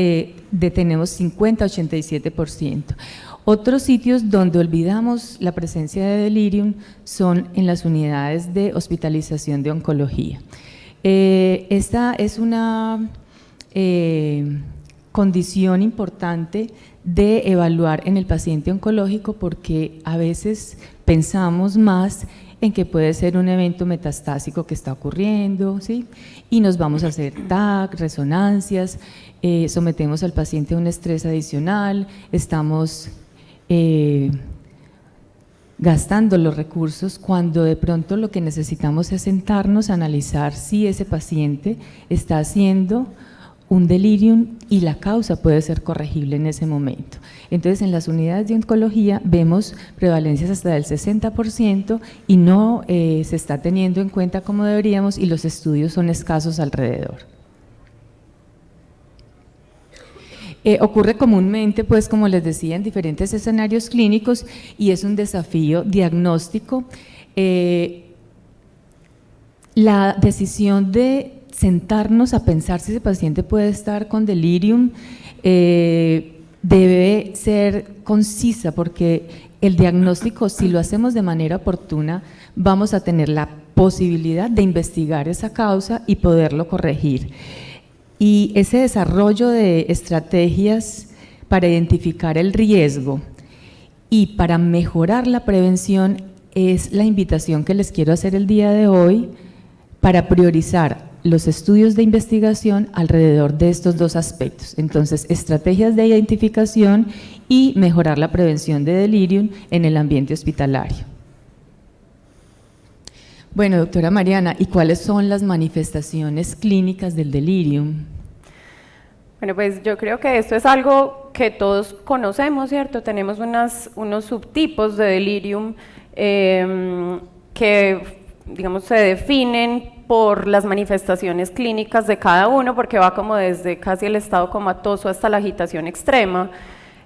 detenemos 50-87%. Otros sitios donde olvidamos la presencia de delirium son en las unidades de hospitalización de oncología. Esta es una condición importante de evaluar en el paciente oncológico porque a veces pensamos más en que puede ser un evento metastásico que está ocurriendo, ¿sí? Y nos vamos a hacer TAC, resonancias, sometemos al paciente a un estrés adicional, estamos gastando los recursos cuando de pronto lo que necesitamos es sentarnos a analizar si ese paciente está haciendo un delirium y la causa puede ser corregible en ese momento. Entonces, en las unidades de oncología vemos prevalencias hasta del 60% y no se está teniendo en cuenta como deberíamos y los estudios son escasos alrededor. Ocurre comúnmente, pues como les decía, en diferentes escenarios clínicos y es un desafío diagnóstico. La decisión de sentarnos a pensar si ese paciente puede estar con delirium debe ser concisa porque el diagnóstico, si lo hacemos de manera oportuna, vamos a tener la posibilidad de investigar esa causa y poderlo corregir. Y ese desarrollo de estrategias para identificar el riesgo y para mejorar la prevención es la invitación que les quiero hacer el día de hoy para priorizar los estudios de investigación alrededor de estos dos aspectos. Entonces, estrategias de identificación y mejorar la prevención de delirium en el ambiente hospitalario. Bueno, doctora Mariana, ¿y cuáles son las manifestaciones clínicas del delirium? Bueno, pues yo creo que esto es algo que todos conocemos, ¿cierto? Tenemos unos subtipos de delirium que, digamos, se definen por las manifestaciones clínicas de cada uno, porque va como desde casi el estado comatoso hasta la agitación extrema.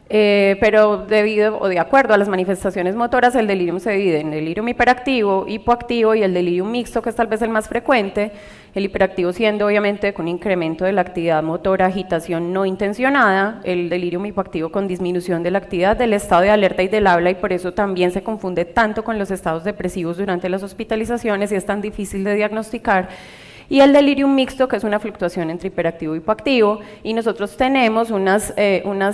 Pero debido o de acuerdo a las manifestaciones motoras, el delirium se divide en delirium hiperactivo, hipoactivo y el delirium mixto, que es tal vez el más frecuente, el hiperactivo siendo obviamente con incremento de la actividad motora, agitación no intencionada, el delirium hipoactivo con disminución de la actividad del estado de alerta y del habla, y por eso también se confunde tanto con los estados depresivos durante las hospitalizaciones y es tan difícil de diagnosticar. Y el delirium mixto, que es una fluctuación entre hiperactivo y hipoactivo, y nosotros tenemos unas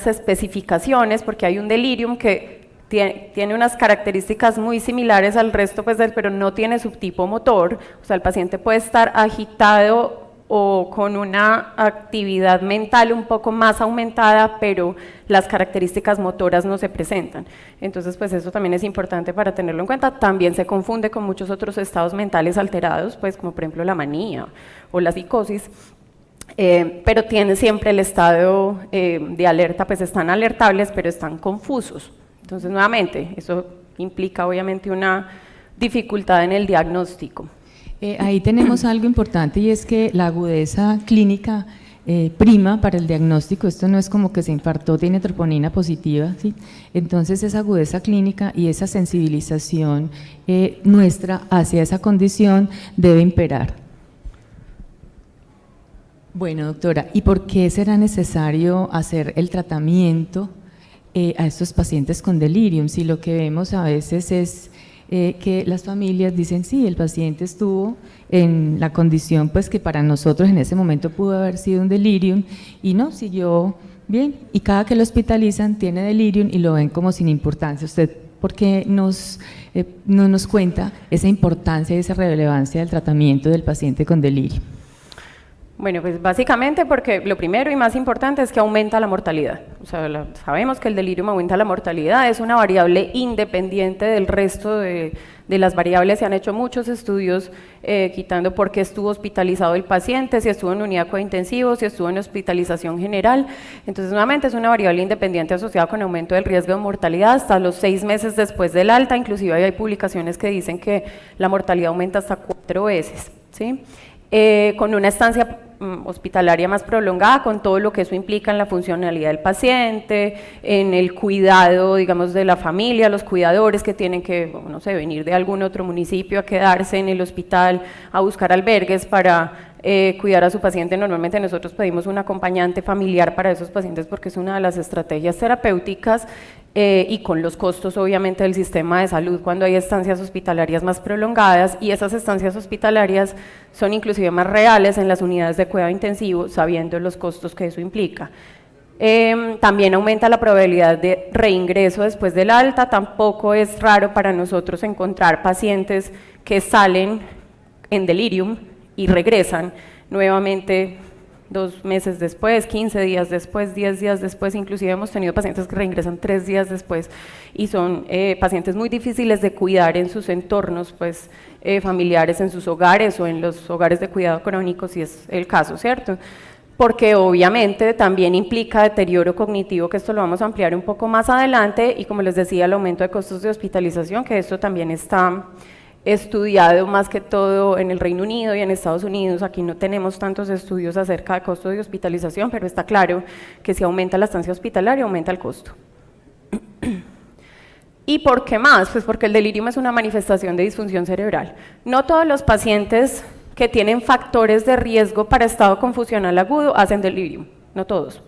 especificaciones, porque hay un delirium que tiene unas características muy similares al resto, pues, pero no tiene subtipo motor, o sea, el paciente puede estar agitado o con una actividad mental un poco más aumentada, pero las características motoras no se presentan. Entonces, pues eso también es importante para tenerlo en cuenta. También se confunde con muchos otros estados mentales alterados, pues como por ejemplo la manía o la psicosis, pero tiene siempre el estado de alerta, pues están alertables, pero están confusos. Entonces, nuevamente, eso implica obviamente una dificultad en el diagnóstico. Ahí tenemos algo importante y es que la agudeza clínica prima para el diagnóstico. Esto no es como que se infartó, tiene troponina positiva, ¿sí? Entonces esa agudeza clínica y esa sensibilización nuestra hacia esa condición debe imperar. Bueno, doctora, ¿y por qué será necesario hacer el tratamiento a estos pacientes con delirium? Si lo que vemos a veces es que las familias dicen, sí, el paciente estuvo en la condición pues que para nosotros en ese momento pudo haber sido un delirium y no, siguió bien, y cada que lo hospitalizan tiene delirium y lo ven como sin importancia. ¿Usted por qué no nos cuenta esa importancia y esa relevancia del tratamiento del paciente con delirium? Bueno, pues básicamente porque lo primero y más importante es que aumenta la mortalidad. O sea, sabemos que el delirium aumenta la mortalidad, es una variable independiente del resto de las variables. Se han hecho muchos estudios quitando por qué estuvo hospitalizado el paciente, si estuvo en unidad cointensivo, si estuvo en hospitalización general. Entonces, nuevamente es una variable independiente asociada con aumento del riesgo de mortalidad hasta los 6 meses después del alta. Inclusive hay publicaciones que dicen que la mortalidad aumenta hasta 4 veces, ¿sí? Con una estancia hospitalaria más prolongada, con todo lo que eso implica en la funcionalidad del paciente, en el cuidado, digamos, de la familia, los cuidadores que tienen que, no sé, venir de algún otro municipio a quedarse en el hospital, a buscar albergues para cuidar a su paciente. Normalmente nosotros pedimos un acompañante familiar para esos pacientes porque es una de las estrategias terapéuticas y con los costos obviamente del sistema de salud cuando hay estancias hospitalarias más prolongadas, y esas estancias hospitalarias son inclusive más reales en las unidades de cuidado intensivo, sabiendo los costos que eso implica. También aumenta la probabilidad de reingreso después del alta. Tampoco es raro para nosotros encontrar pacientes que salen en delirium y regresan nuevamente 2 meses después, 15 días después, 10 días después. Inclusive hemos tenido pacientes que reingresan 3 días después y son pacientes muy difíciles de cuidar en sus entornos pues, familiares, en sus hogares o en los hogares de cuidado crónico, si es el caso, ¿cierto? Porque obviamente también implica deterioro cognitivo, que esto lo vamos a ampliar un poco más adelante, y como les decía, el aumento de costos de hospitalización, que esto también está estudiado más que todo en el Reino Unido y en Estados Unidos. Aquí no tenemos tantos estudios acerca de costos de hospitalización, pero está claro que si aumenta la estancia hospitalaria, aumenta el costo. ¿Y por qué más? Pues porque el delirium es una manifestación de disfunción cerebral. No todos los pacientes que tienen factores de riesgo para estado confusional agudo hacen delirium, no todos.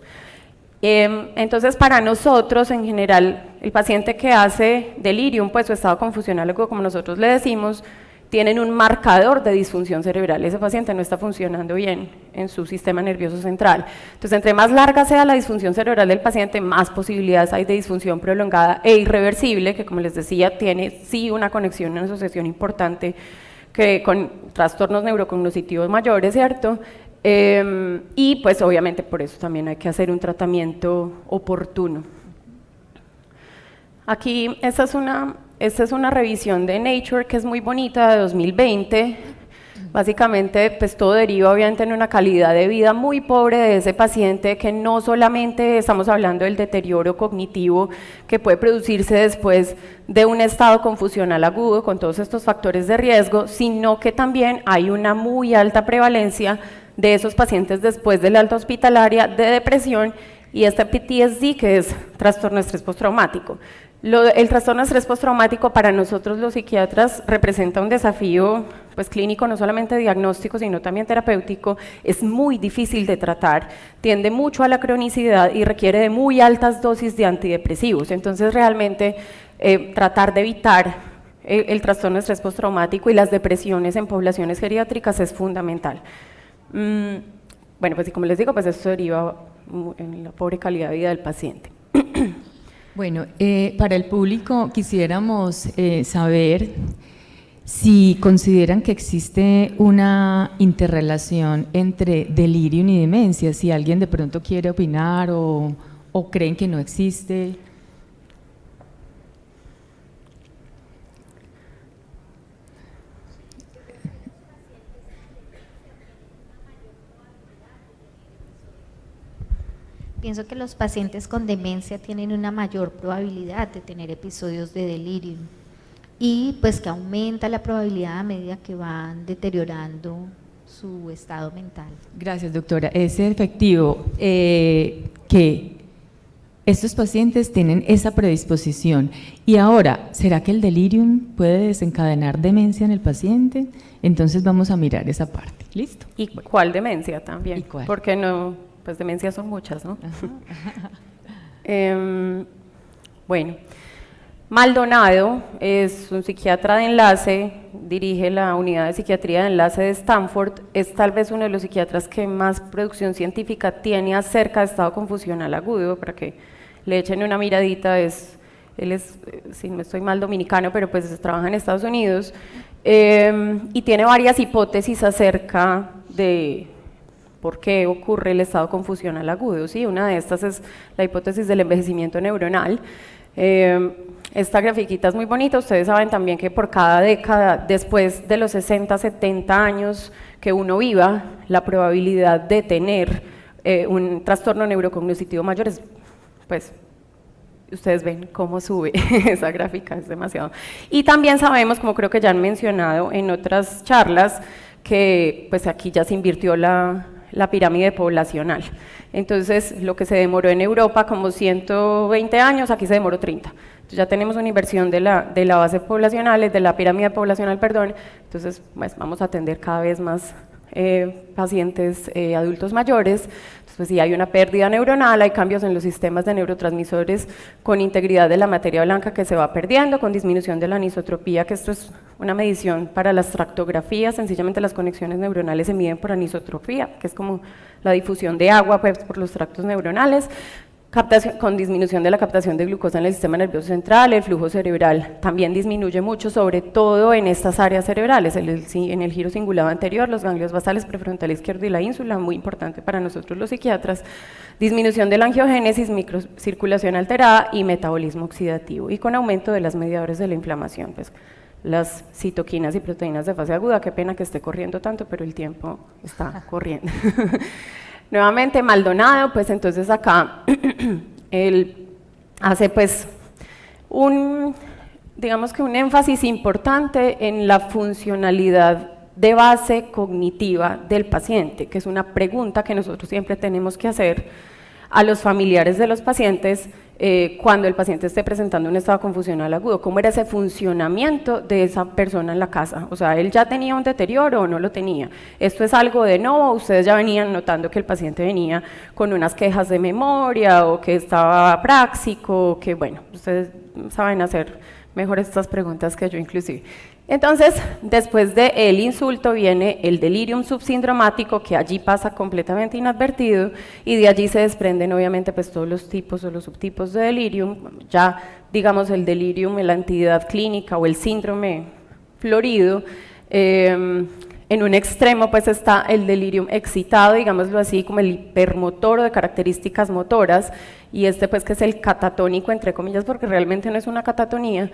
Entonces, para nosotros, en general, el paciente que hace delirium, pues su estado confusional agudo, como nosotros le decimos, tienen un marcador de disfunción cerebral. Ese paciente no está funcionando bien en su sistema nervioso central. Entonces, entre más larga sea la disfunción cerebral del paciente, más posibilidades hay de disfunción prolongada e irreversible, que como les decía, tiene sí una conexión, una asociación importante que con trastornos neurocognitivos mayores, ¿cierto? Y pues obviamente por eso también hay que hacer un tratamiento oportuno. Aquí esta es una revisión de Nature que es muy bonita, de 2020. Básicamente pues todo deriva obviamente en una calidad de vida muy pobre de ese paciente, que no solamente estamos hablando del deterioro cognitivo que puede producirse después de un estado confusional agudo con todos estos factores de riesgo, sino que también hay una muy alta prevalencia de esos pacientes después de la alta hospitalaria de depresión y este PTSD, que es trastorno de estrés postraumático. El trastorno de estrés postraumático para nosotros los psiquiatras representa un desafío pues, clínico, no solamente diagnóstico, sino también terapéutico. Es muy difícil de tratar, tiende mucho a la cronicidad y requiere de muy altas dosis de antidepresivos. Entonces, realmente, tratar de evitar el trastorno de estrés postraumático y las depresiones en poblaciones geriátricas es fundamental. Bueno, pues y como les digo, pues esto deriva en la pobre calidad de vida del paciente. Bueno, para el público quisiéramos saber si consideran que existe una interrelación entre delirium y demencia, si alguien de pronto quiere opinar o creen que no existe. Pienso que los pacientes con demencia tienen una mayor probabilidad de tener episodios de delirium y pues que aumenta la probabilidad a medida que van deteriorando su estado mental. Gracias, doctora. Es efectivo que estos pacientes tienen esa predisposición. Y ahora, ¿será que el delirium puede desencadenar demencia en el paciente? Entonces vamos a mirar esa parte. ¿Listo? ¿Y cuál demencia también? ¿Y cuál? Porque no, pues demencias son muchas, ¿no? Bueno, Maldonado es un psiquiatra de enlace, dirige la unidad de psiquiatría de enlace de Stanford, es tal vez uno de los psiquiatras que más producción científica tiene acerca de estado confusional agudo, para que le echen una miradita. Él es, si no estoy mal, dominicano, pero pues trabaja en Estados Unidos, y tiene varias hipótesis acerca de por qué ocurre el estado confusional agudo, ¿sí? Una de estas es la hipótesis del envejecimiento neuronal. Esta grafiquita es muy bonita. Ustedes saben también que por cada década, después de los 60, 70 años que uno viva, la probabilidad de tener un trastorno neurocognitivo mayor es, pues, ustedes ven cómo sube esa gráfica, es demasiado. Y también sabemos, como creo que ya han mencionado en otras charlas, que pues aquí ya se invirtió la pirámide poblacional. Entonces, lo que se demoró en Europa como 120 años, aquí se demoró 30. Entonces, ya tenemos una inversión de la base poblacional, de la pirámide poblacional, perdón. Entonces, pues, vamos a atender cada vez más pacientes adultos mayores. Entonces, pues, sí hay una pérdida neuronal, hay cambios en los sistemas de neurotransmisores con integridad de la materia blanca que se va perdiendo, con disminución de la anisotropía, que esto es una medición para las tractografías. Sencillamente las conexiones neuronales se miden por anisotropía, que es como la difusión de agua, pues, por los tractos neuronales. Con disminución de la captación de glucosa en el sistema nervioso central, el flujo cerebral también disminuye mucho, sobre todo en estas áreas cerebrales, en el giro cingulado anterior, los ganglios basales, prefrontal izquierdo y la ínsula, muy importante para nosotros los psiquiatras. Disminución de la angiogénesis, microcirculación alterada y metabolismo oxidativo, y con aumento de las mediadores de la inflamación, pues las citoquinas y proteínas de fase aguda. Qué pena que esté corriendo tanto, pero el tiempo está corriendo. Nuevamente Maldonado, pues entonces acá él hace pues digamos que un énfasis importante en la funcionalidad de base cognitiva del paciente, que es una pregunta que nosotros siempre tenemos que hacer a los familiares de los pacientes cuando el paciente esté presentando un estado confusional agudo. ¿Cómo era ese funcionamiento de esa persona en la casa? O sea, ¿él ya tenía un deterioro o no lo tenía? ¿Esto es algo de no? ¿Ustedes ya venían notando que el paciente venía con unas quejas de memoria o que estaba práxico? Que bueno, ustedes saben hacer mejor estas preguntas que yo inclusive. Entonces, después del insulto viene el delirium subsindromático, que allí pasa completamente inadvertido, y de allí se desprenden obviamente pues todos los tipos o los subtipos de delirium. Ya digamos el delirium, la entidad clínica o el síndrome florido. En un extremo pues está el delirium excitado, digámoslo así, como el hipermotor o de características motoras, y este pues que es el catatónico, entre comillas, porque realmente no es una catatonía,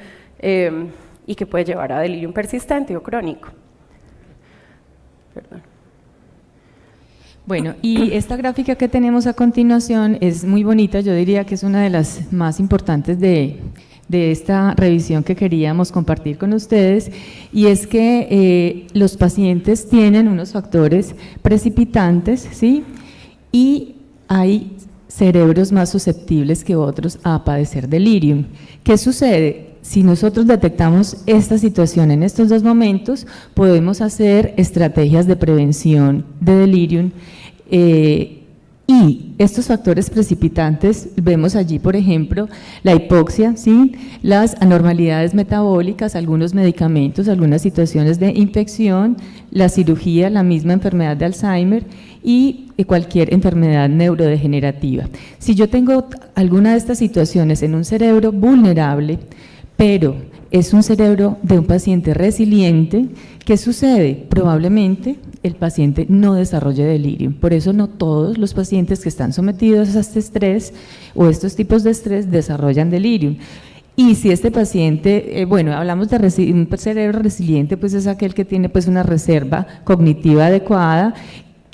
y que puede llevar a delirium persistente o crónico. Perdón. Bueno, y esta gráfica que tenemos a continuación es muy bonita, yo diría que es una de las más importantes de esta revisión que queríamos compartir con ustedes, y es que los pacientes tienen unos factores precipitantes, ¿sí? Y hay cerebros más susceptibles que otros a padecer delirium. ¿Qué sucede? Si nosotros detectamos esta situación en estos dos momentos, podemos hacer estrategias de prevención de delirium, y estos factores precipitantes, vemos allí, por ejemplo, la hipoxia, ¿sí? Las anormalidades metabólicas, algunos medicamentos, algunas situaciones de infección, la cirugía, la misma enfermedad de Alzheimer y cualquier enfermedad neurodegenerativa. Si yo tengo alguna de estas situaciones en un cerebro vulnerable, pero es un cerebro de un paciente resiliente, ¿qué sucede? Probablemente el paciente no desarrolle delirium. Por eso no todos los pacientes que están sometidos a este estrés o estos tipos de estrés desarrollan delirium. Y si este paciente, bueno, hablamos de un cerebro resiliente, pues es aquel que tiene pues una reserva cognitiva adecuada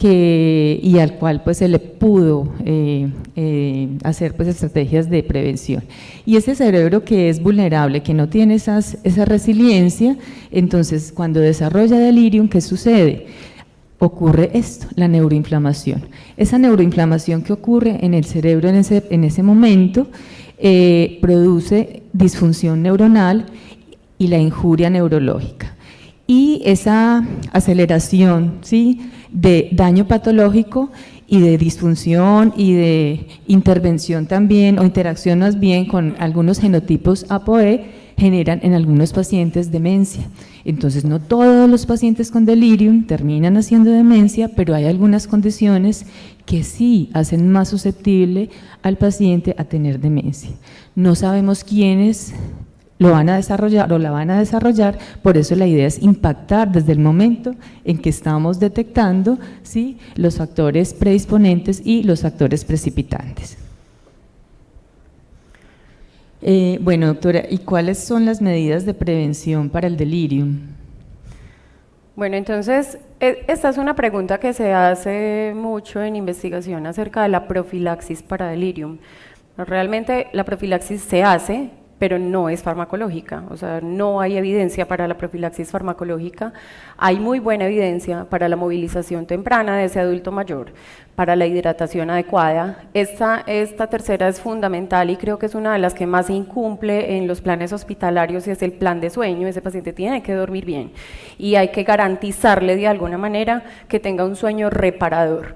y al cual pues se le pudo hacer pues estrategias de prevención. Y ese cerebro que es vulnerable, que no tiene esa resiliencia, entonces cuando desarrolla delirium, ¿qué sucede? ocurre esto, la neuroinflamación. Esa neuroinflamación que ocurre en el cerebro en ese momento produce disfunción neuronal y la injuria neurológica. Y esa aceleración, ¿sí?, de daño patológico y de disfunción y de intervención también, o interacción más bien con algunos genotipos APOE, generan en algunos pacientes demencia. Entonces, no todos los pacientes con delirium terminan haciendo demencia, pero hay algunas condiciones que sí hacen más susceptible al paciente a tener demencia. No sabemos quiénes lo van a desarrollar o la van a desarrollar, por eso la idea es impactar desde el momento en que estamos detectando, ¿sí?, los factores predisponentes y los factores precipitantes. Bueno, doctora, ¿y cuáles son las medidas de prevención para el delirium? Bueno, entonces, esta es una pregunta que se hace mucho en investigación acerca de la profilaxis para delirium. Realmente la profilaxis se hace, pero no es farmacológica, o sea, no hay evidencia para la profilaxis farmacológica. Hay muy buena evidencia para la movilización temprana de ese adulto mayor, para la hidratación adecuada. Esta tercera es fundamental y creo que es una de las que más se incumple en los planes hospitalarios, y es el plan de sueño. Ese paciente tiene que dormir bien y hay que garantizarle de alguna manera que tenga un sueño reparador.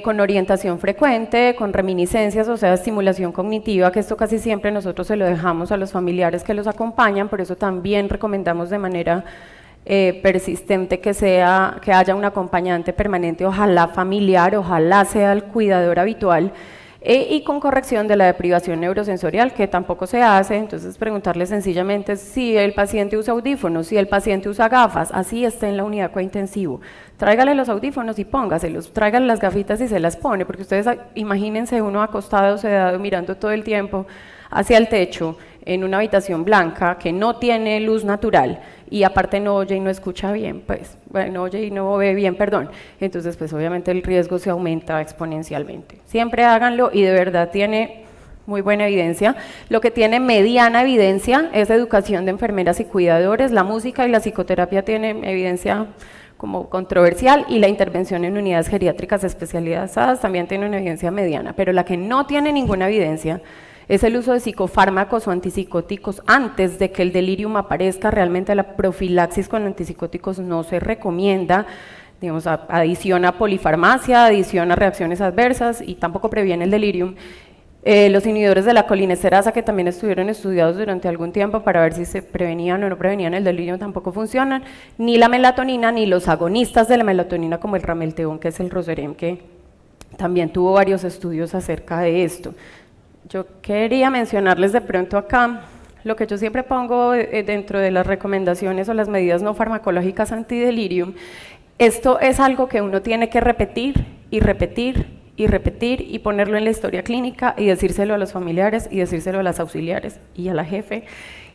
Con orientación frecuente, con reminiscencias, o sea, estimulación cognitiva, que esto casi siempre nosotros se lo dejamos a los familiares que los acompañan, por eso también recomendamos de manera persistente que haya un acompañante permanente, ojalá familiar, ojalá sea el cuidador habitual, y con corrección de la deprivación neurosensorial, que tampoco se hace. Entonces preguntarle sencillamente si el paciente usa audífonos, si el paciente usa gafas, así esté en la unidad cointensivo, tráigale los audífonos y póngaselos, tráigale las gafitas y se las pone, porque ustedes imagínense uno acostado, sedado, mirando todo el tiempo hacia el techo, en una habitación blanca que no tiene luz natural y aparte no oye y no escucha bien, pues, bueno, oye y no ve bien, perdón, entonces pues obviamente el riesgo se aumenta exponencialmente. Siempre háganlo y de verdad tiene muy buena evidencia. Lo que tiene mediana evidencia es educación de enfermeras y cuidadores, la música y la psicoterapia tienen evidencia como controversial, y la intervención en unidades geriátricas especializadas también tiene una evidencia mediana, pero la que no tiene ninguna evidencia es el uso de psicofármacos o antipsicóticos antes de que el delirium aparezca. Realmente la profilaxis con antipsicóticos no se recomienda, digamos, adiciona polifarmacia, adiciona reacciones adversas y tampoco previene el delirium. Los inhibidores de la colinesterasa, que también estuvieron estudiados durante algún tiempo para ver si se prevenían o no prevenían el delirium, tampoco funcionan, ni la melatonina ni los agonistas de la melatonina como el ramelteón, que es el Roserem, que también tuvo varios estudios acerca de esto. Yo quería mencionarles de pronto acá lo que yo siempre pongo dentro de las recomendaciones o las medidas no farmacológicas antidelirium. Esto es algo que uno tiene que repetir y repetir y repetir y ponerlo en la historia clínica y decírselo a los familiares y decírselo a las auxiliares y a la jefe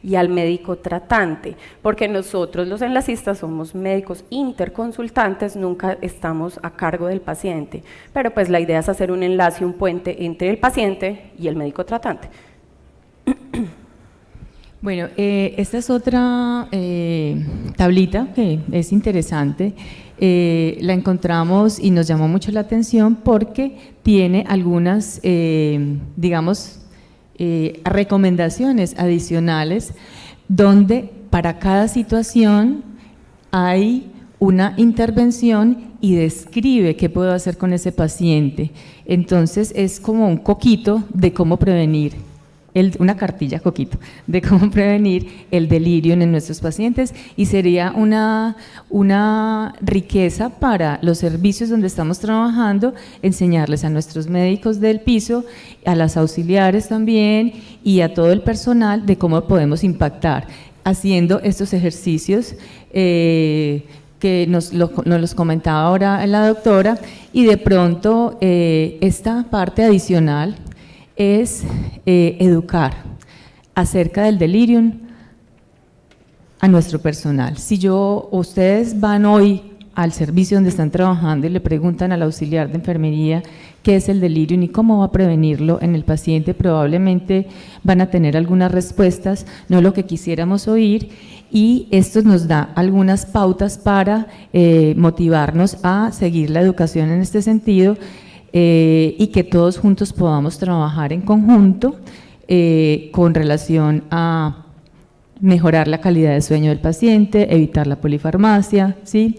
y al médico tratante, porque nosotros los enlacistas somos médicos interconsultantes, nunca estamos a cargo del paciente, pero pues la idea es hacer un enlace, un puente entre el paciente y el médico tratante. Bueno, esta es otra tablita que es interesante. La encontramos y nos llamó mucho la atención porque tiene algunas, digamos, recomendaciones adicionales donde para cada situación hay una intervención y describe qué puedo hacer con ese paciente. Entonces es como un coquito de cómo prevenir, una cartilla coquito de cómo prevenir el delirio en nuestros pacientes, y sería una riqueza para los servicios donde estamos trabajando, enseñarles a nuestros médicos del piso, a las auxiliares también y a todo el personal de cómo podemos impactar haciendo estos ejercicios que nos los comentaba ahora la doctora. Y de pronto esta parte adicional es educar acerca del delirium a nuestro personal. Si ustedes van hoy al servicio donde están trabajando y le preguntan al auxiliar de enfermería qué es el delirium y cómo va a prevenirlo en el paciente. Probablemente van a tener algunas respuestas, no lo que quisiéramos oír, y esto nos da algunas pautas para motivarnos a seguir la educación en este sentido, y que todos juntos podamos trabajar en conjunto con relación a mejorar la calidad de sueño del paciente, evitar la polifarmacia, ¿sí?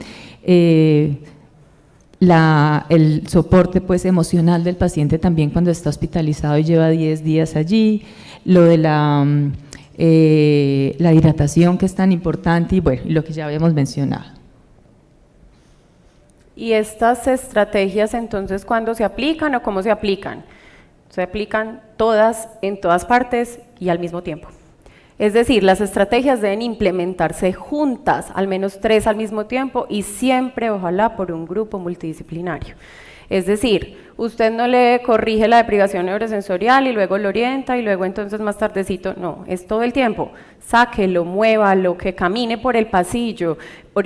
El soporte pues, emocional del paciente también cuando está hospitalizado y lleva 10 días allí, lo de la hidratación que es tan importante y bueno, lo que ya habíamos mencionado. ¿Y estas estrategias entonces cuándo se aplican o cómo se aplican? Se aplican todas, en todas partes y al mismo tiempo. Es decir, las estrategias deben implementarse juntas, al menos 3 al mismo tiempo y siempre, ojalá, por un grupo multidisciplinario. Es decir, usted no le corrige la deprivación neurosensorial y luego lo orienta y luego entonces más tardecito, no, es todo el tiempo. Sáquelo, muévalo, que camine por el pasillo,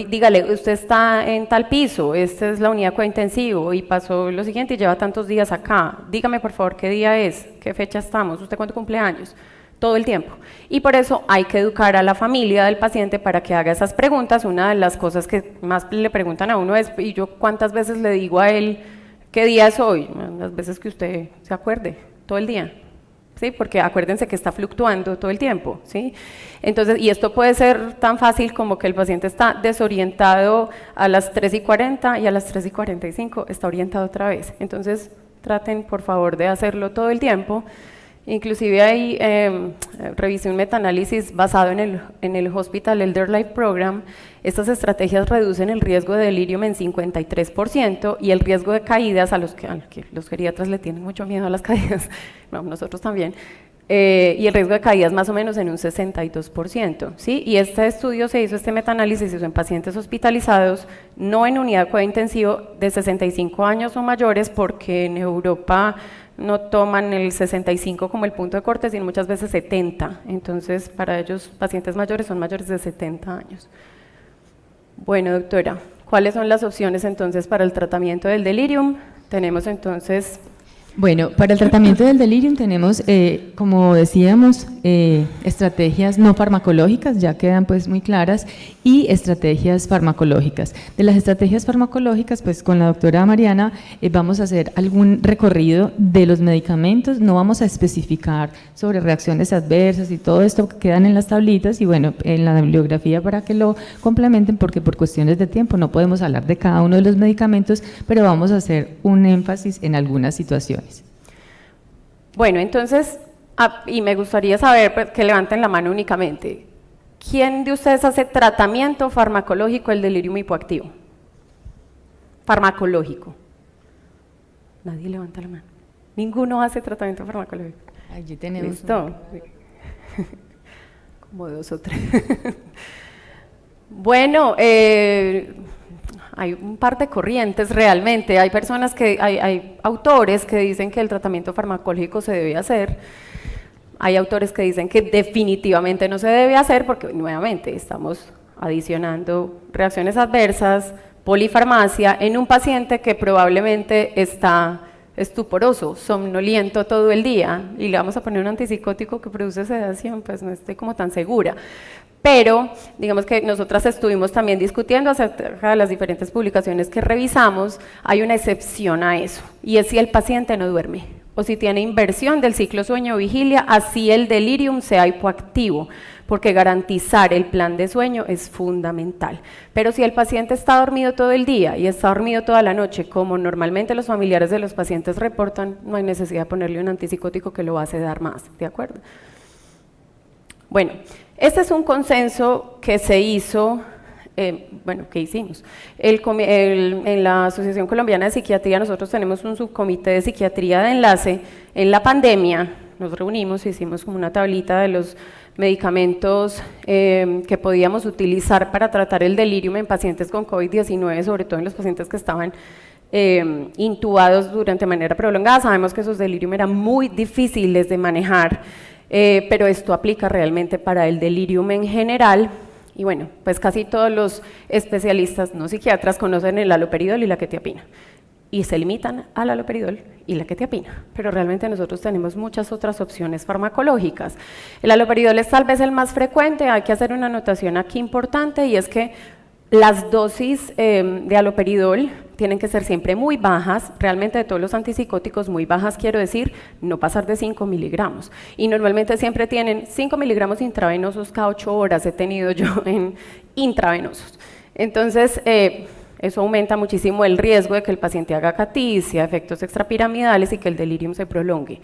dígale, usted está en tal piso, esta es la unidad cointensivo y pasó lo siguiente y lleva tantos días acá, dígame por favor qué día es, qué fecha estamos, usted cuánto cumple años, todo el tiempo. Y por eso hay que educar a la familia del paciente para que haga esas preguntas. Una de las cosas que más le preguntan a uno es, ¿y yo cuántas veces le digo a él qué día es hoy? Las veces que usted se acuerde, todo el día. ¿Sí? Porque acuérdense que está fluctuando todo el tiempo, ¿sí? Entonces, y esto puede ser tan fácil como que el paciente está desorientado a las 3:40 y a las 3:45 está orientado otra vez. Entonces, traten por favor de hacerlo todo el tiempo. Inclusive ahí revisé un metaanálisis basado en el Hospital Elder Life Program. Estas estrategias reducen el riesgo de delirium en 53% y el riesgo de caídas, a los que los geriatras le tienen mucho miedo a las caídas, no, nosotros también, y el riesgo de caídas más o menos en un 62%, ¿sí? Y este estudio se hizo, este metaanálisis se hizo en pacientes hospitalizados, no en unidad de cuidado intensivo de 65 años o mayores, porque en Europa no toman el 65 como el punto de corte, sino muchas veces 70. Entonces, para ellos, pacientes mayores son mayores de 70 años. Bueno, doctora, ¿cuáles son las opciones entonces para el tratamiento del delirium? Tenemos entonces... Bueno, para el tratamiento del delirium tenemos, como decíamos, estrategias no farmacológicas, ya quedan pues muy claras, y estrategias farmacológicas. De las estrategias farmacológicas, pues con la doctora Mariana vamos a hacer algún recorrido de los medicamentos, no vamos a especificar sobre reacciones adversas y todo esto que quedan en las tablitas y bueno, en la bibliografía para que lo complementen, porque por cuestiones de tiempo no podemos hablar de cada uno de los medicamentos, pero vamos a hacer un énfasis en algunas situaciones. Bueno, entonces, y me gustaría saber, pues, que levanten la mano únicamente. ¿Quién de ustedes hace tratamiento farmacológico del delirium hipoactivo? Farmacológico. Nadie levanta la mano. Ninguno hace tratamiento farmacológico. Allí tenemos. ¿Listo? Como 2 o 3. Bueno, hay un par de corrientes realmente, hay personas que, hay autores que dicen que el tratamiento farmacológico se debe hacer, hay autores que dicen que definitivamente no se debe hacer porque nuevamente estamos adicionando reacciones adversas, polifarmacia en un paciente que probablemente está estuporoso, somnoliento todo el día y le vamos a poner un antipsicótico que produce sedación, pues no estoy como tan segura. Pero, digamos que nosotras estuvimos también discutiendo acerca de las diferentes publicaciones que revisamos, hay una excepción a eso, y es si el paciente no duerme, o si tiene inversión del ciclo sueño-vigilia, así el delirium sea hipoactivo, porque garantizar el plan de sueño es fundamental. Pero si el paciente está dormido todo el día y está dormido toda la noche, como normalmente los familiares de los pacientes reportan, no hay necesidad de ponerle un antipsicótico que lo va a sedar más, ¿de acuerdo? Bueno, este es un consenso que se hizo, que hicimos. En la Asociación Colombiana de Psiquiatría nosotros tenemos un subcomité de psiquiatría de enlace. En la pandemia nos reunimos, hicimos como una tablita de los medicamentos que podíamos utilizar para tratar el delirium en pacientes con COVID-19, sobre todo en los pacientes que estaban intubados durante manera prolongada. Sabemos que esos delirium eran muy difíciles de manejar, pero esto aplica realmente para el delirium en general. Y bueno, pues casi todos los especialistas no psiquiatras conocen el haloperidol y la quetiapina. y se limitan al haloperidol y la quetiapina, pero realmente nosotros tenemos muchas otras opciones farmacológicas. El haloperidol es tal vez el más frecuente, hay que hacer una anotación aquí importante, y es que las dosis de haloperidol tienen que ser siempre muy bajas, realmente de todos los antipsicóticos muy bajas, quiero decir, no pasar de 5 miligramos. Y normalmente siempre tienen 5 miligramos intravenosos cada 8 horas, he tenido yo en intravenosos. Entonces, eso aumenta muchísimo el riesgo de que el paciente haga acaticia, efectos extrapiramidales y que el delirium se prolongue.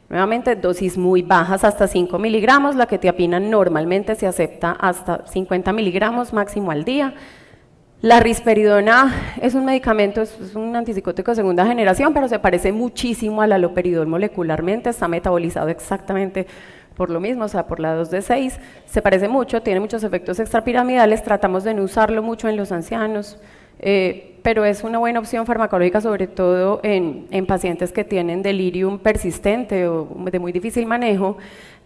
Nuevamente, dosis muy bajas, hasta 5 miligramos, la quetiapina normalmente se acepta hasta 50 miligramos máximo al día. La risperidona es un medicamento, es un antipsicótico de segunda generación, pero se parece muchísimo al haloperidol molecularmente, está metabolizado exactamente por lo mismo, o sea, por la 2D6, se parece mucho, tiene muchos efectos extrapiramidales, tratamos de no usarlo mucho en los ancianos, pero es una buena opción farmacológica, sobre todo en pacientes que tienen delirium persistente o de muy difícil manejo.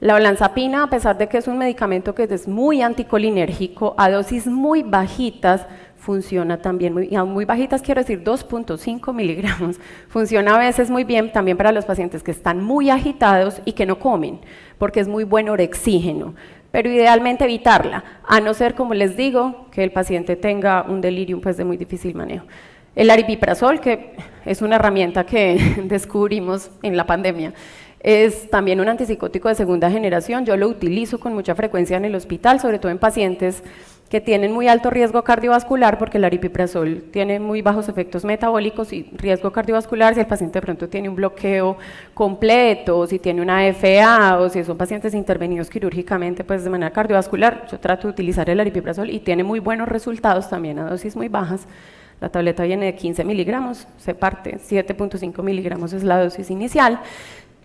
La olanzapina, a pesar de que es un medicamento que es muy anticolinérgico, a dosis muy bajitas, funciona también, muy bajitas quiero decir 2.5 miligramos, funciona a veces muy bien también para los pacientes que están muy agitados y que no comen, porque es muy buen orexígeno, pero idealmente evitarla, a no ser, como les digo, que el paciente tenga un delirium pues, de muy difícil manejo. El aripiprazol, que es una herramienta que descubrimos en la pandemia, es también un antipsicótico de segunda generación, yo lo utilizo con mucha frecuencia en el hospital, sobre todo en pacientes que tienen muy alto riesgo cardiovascular, porque el aripiprazol tiene muy bajos efectos metabólicos y riesgo cardiovascular. Si el paciente de pronto tiene un bloqueo completo, o si tiene una FA, o si son pacientes intervenidos quirúrgicamente pues de manera cardiovascular, yo trato de utilizar el aripiprazol y tiene muy buenos resultados también a dosis muy bajas. La tableta viene de 15 miligramos, se parte, 7.5 miligramos es la dosis inicial.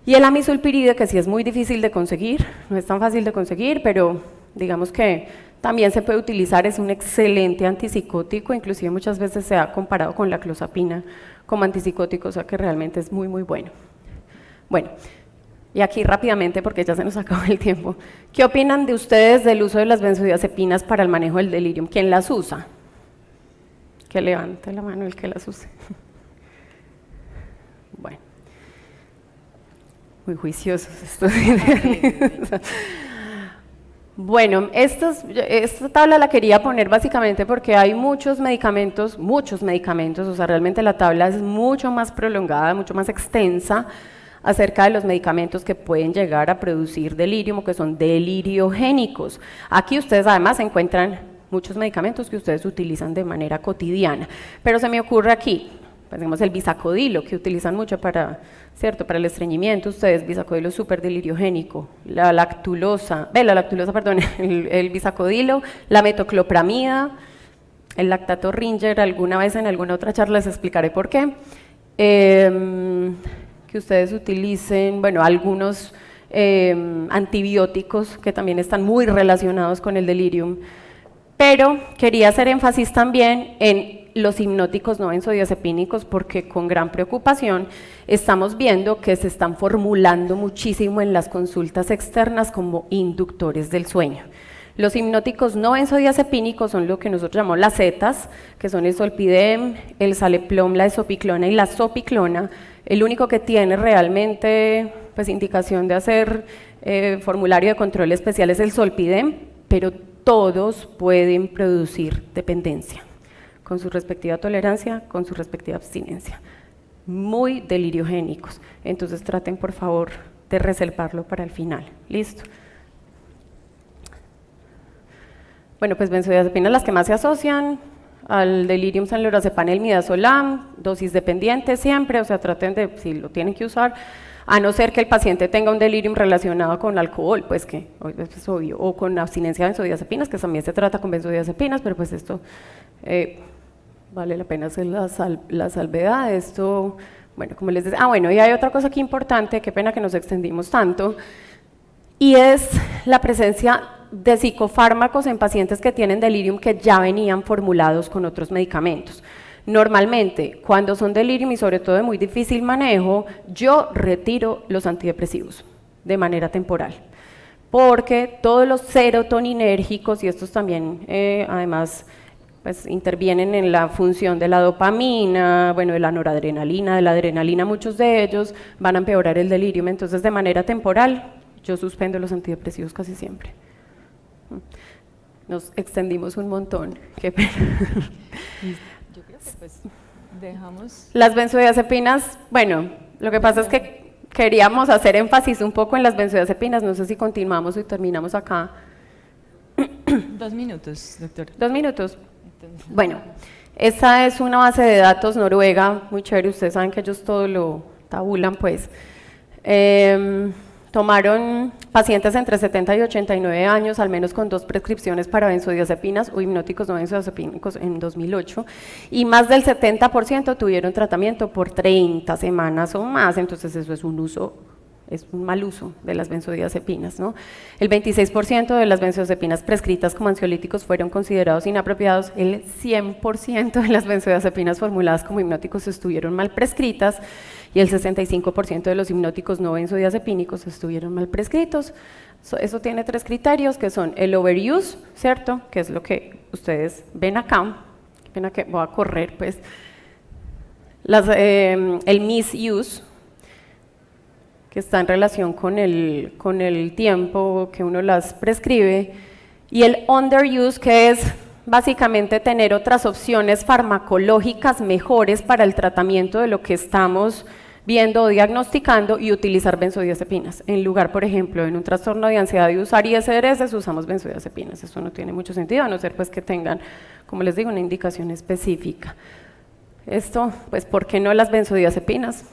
Y el amisulpiride, que sí es muy difícil de conseguir, no es tan fácil de conseguir, pero digamos que también se puede utilizar, es un excelente antipsicótico, inclusive muchas veces se ha comparado con la clozapina como antipsicótico, o sea que realmente es muy muy bueno. Bueno, y aquí rápidamente, porque ya se nos acabó el tiempo, ¿qué opinan de ustedes del uso de las benzodiazepinas para el manejo del delirium? ¿Quién las usa? Que levante la mano el que las use. Bueno, muy juiciosos estos. Bueno, esta tabla la quería poner básicamente porque hay muchos medicamentos, o sea, realmente la tabla es mucho más prolongada, mucho más extensa acerca de los medicamentos que pueden llegar a producir delirium o que son deliriogénicos. Aquí ustedes además encuentran muchos medicamentos que ustedes utilizan de manera cotidiana, pero se me ocurre aquí, pues digamos el bisacodilo, que utilizan mucho para, ¿cierto? Para el estreñimiento, ustedes, bisacodilo es súper deliriogénico, el bisacodilo, la metoclopramida, el lactato Ringer, alguna vez en alguna otra charla les explicaré por qué, que ustedes utilicen, bueno, algunos antibióticos que también están muy relacionados con el delirium, pero quería hacer énfasis también en los hipnóticos no benzodiazepínicos, porque con gran preocupación estamos viendo que se están formulando muchísimo en las consultas externas como inductores del sueño. Los hipnóticos no benzodiazepínicos son lo que nosotros llamamos las zetas, que son el zolpidem, el saleplom, la esopiclona y la zopiclona. El único que tiene realmente pues, indicación de hacer formulario de control especial es el zolpidem, pero todos pueden producir dependencia, con su respectiva tolerancia, con su respectiva abstinencia. Muy deliriogénicos. Entonces traten por favor de reservarlo para el final. ¿Listo? Bueno, pues benzodiazepinas las que más se asocian al delirium son el lorazepam y el midazolam, dosis dependiente siempre, o sea, traten de, si lo tienen que usar, a no ser que el paciente tenga un delirium relacionado con alcohol, pues que es obvio, o con abstinencia de benzodiazepinas, que también se trata con benzodiazepinas, pero pues esto vale la pena hacer la salvedad. Esto, bueno, como les decía, bueno, y hay otra cosa aquí importante, qué pena que nos extendimos tanto, y es la presencia de psicofármacos en pacientes que tienen delirium que ya venían formulados con otros medicamentos. Normalmente, cuando son delirium y sobre todo de muy difícil manejo, yo retiro los antidepresivos de manera temporal, porque todos los serotoninérgicos, y estos también además pues intervienen en la función de la dopamina, bueno, de la noradrenalina, de la adrenalina, muchos de ellos van a empeorar el delirium, entonces de manera temporal yo suspendo los antidepresivos casi siempre. Nos extendimos un montón, qué pena. Yo creo que pues dejamos... Las benzodiazepinas, bueno, lo que pasa es que queríamos hacer énfasis un poco en las benzodiazepinas, no sé si continuamos y terminamos acá. 2 minutos, doctora. 2 minutos. Bueno, esta es una base de datos noruega, muy chévere, ustedes saben que ellos todo lo tabulan, pues. Tomaron pacientes entre 70 y 89 años, al menos con 2 prescripciones para benzodiazepinas o hipnóticos no benzodiazepínicos en 2008, y más del 70% tuvieron tratamiento por 30 semanas o más, entonces eso es un mal uso de las benzodiazepinas, ¿no? El 26% de las benzodiazepinas prescritas como ansiolíticos fueron considerados inapropiados, el 100% de las benzodiazepinas formuladas como hipnóticos estuvieron mal prescritas y el 65% de los hipnóticos no benzodiazepínicos estuvieron mal prescritos. Eso tiene 3 criterios que son el overuse, ¿cierto? Que es lo que ustedes ven acá. Pena que voy a correr, pues. El misuse, que está en relación con el tiempo que uno las prescribe, y el underuse, que es básicamente tener otras opciones farmacológicas mejores para el tratamiento de lo que estamos viendo o diagnosticando y utilizar benzodiazepinas. En lugar, por ejemplo, en un trastorno de ansiedad de usar ISRS, usamos benzodiazepinas. Eso no tiene mucho sentido, a no ser pues que tengan, como les digo, una indicación específica. Esto, pues, ¿por qué no las benzodiazepinas?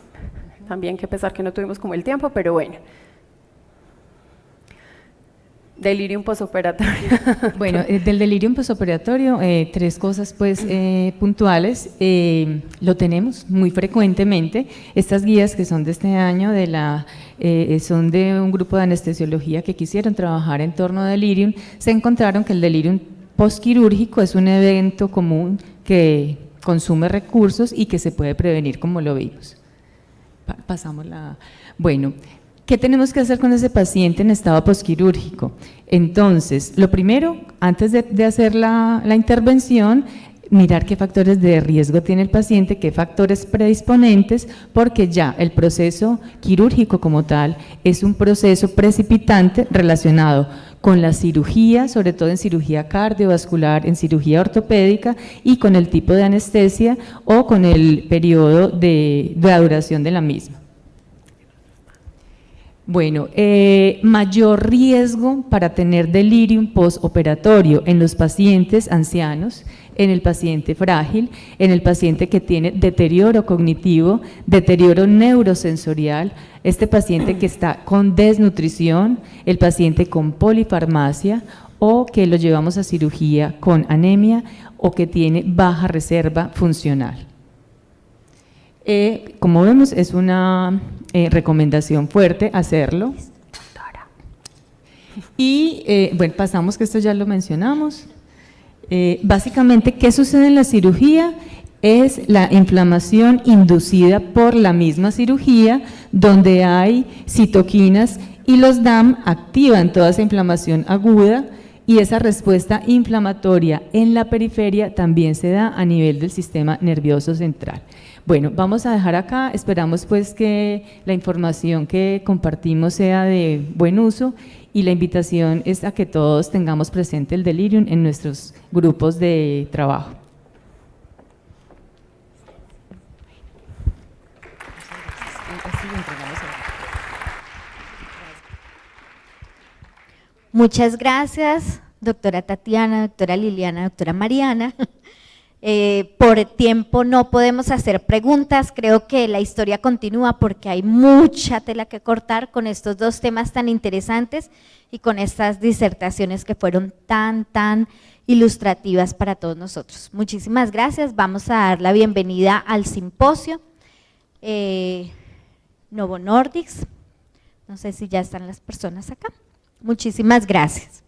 También que pesar que no tuvimos como el tiempo, pero bueno. Delirium posoperatorio. Bueno, del delirium posoperatorio, 3 cosas pues puntuales. Lo tenemos muy frecuentemente. Estas guías que son de este año son de un grupo de anestesiología que quisieron trabajar en torno a delirium. Se encontraron que el delirium postquirúrgico es un evento común que consume recursos y que se puede prevenir, como lo vimos. Pasamos Bueno, ¿qué tenemos que hacer con ese paciente en estado postquirúrgico? Entonces, lo primero, antes de hacer la intervención, mirar qué factores de riesgo tiene el paciente, qué factores predisponentes, porque ya el proceso quirúrgico como tal es un proceso precipitante relacionado con la cirugía, sobre todo en cirugía cardiovascular, en cirugía ortopédica y con el tipo de anestesia o con el periodo de la duración de la misma. Bueno, mayor riesgo para tener delirium postoperatorio en los pacientes ancianos, en el paciente frágil, en el paciente que tiene deterioro cognitivo, deterioro neurosensorial, este paciente que está con desnutrición, el paciente con polifarmacia o que lo llevamos a cirugía con anemia o que tiene baja reserva funcional. Como vemos, es una recomendación fuerte hacerlo. Y bueno, pasamos que esto ya lo mencionamos. Básicamente, ¿qué sucede en la cirugía? Es la inflamación inducida por la misma cirugía, donde hay citoquinas y los DAM activan toda esa inflamación aguda y esa respuesta inflamatoria en la periferia también se da a nivel del sistema nervioso central. Bueno, vamos a dejar acá, esperamos pues que la información que compartimos sea de buen uso y la invitación es a que todos tengamos presente el delirium en nuestros grupos de trabajo. Muchas gracias, doctora Tatiana, doctora Liliana, doctora Mariana. Por tiempo no podemos hacer preguntas, creo que la historia continúa porque hay mucha tela que cortar con estos 2 temas tan interesantes y con estas disertaciones que fueron tan ilustrativas para todos nosotros. Muchísimas gracias, vamos a dar la bienvenida al simposio Novo Nordisk, no sé si ya están las personas acá. Muchísimas gracias.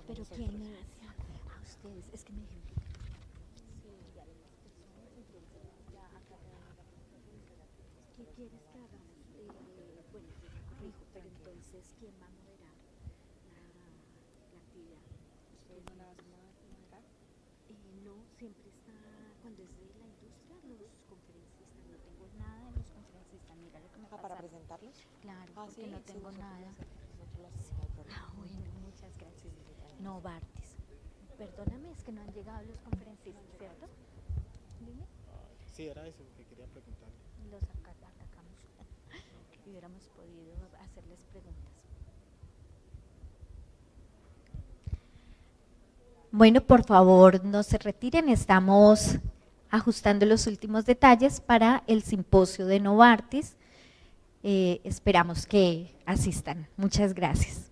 Pero ¿quién es? Es que me dijeron que ¿qué quieres que hagamos? Bueno, yo te corrijo, pero entonces, ¿quién va a moderar la actividad? ¿Ustedes no la van a moderar? No, siempre está, cuando es de la industria, los conferencistas, no tengo nada de los conferencistas, mira lo que me pasa. ¿Para presentarlos? Claro, porque sí, no sí, tengo nosotros nada. nosotros lo hacemos, no hay problema. Bueno, muchas gracias. Novartis. Perdóname, es que no han llegado los conferencistas, ¿cierto? Dime. Sí, era eso que quería preguntarle. Los atacamos. Y hubiéramos podido hacerles preguntas. Bueno, por favor, no se retiren, estamos ajustando los últimos detalles para el simposio de Novartis. Esperamos que asistan. Muchas gracias.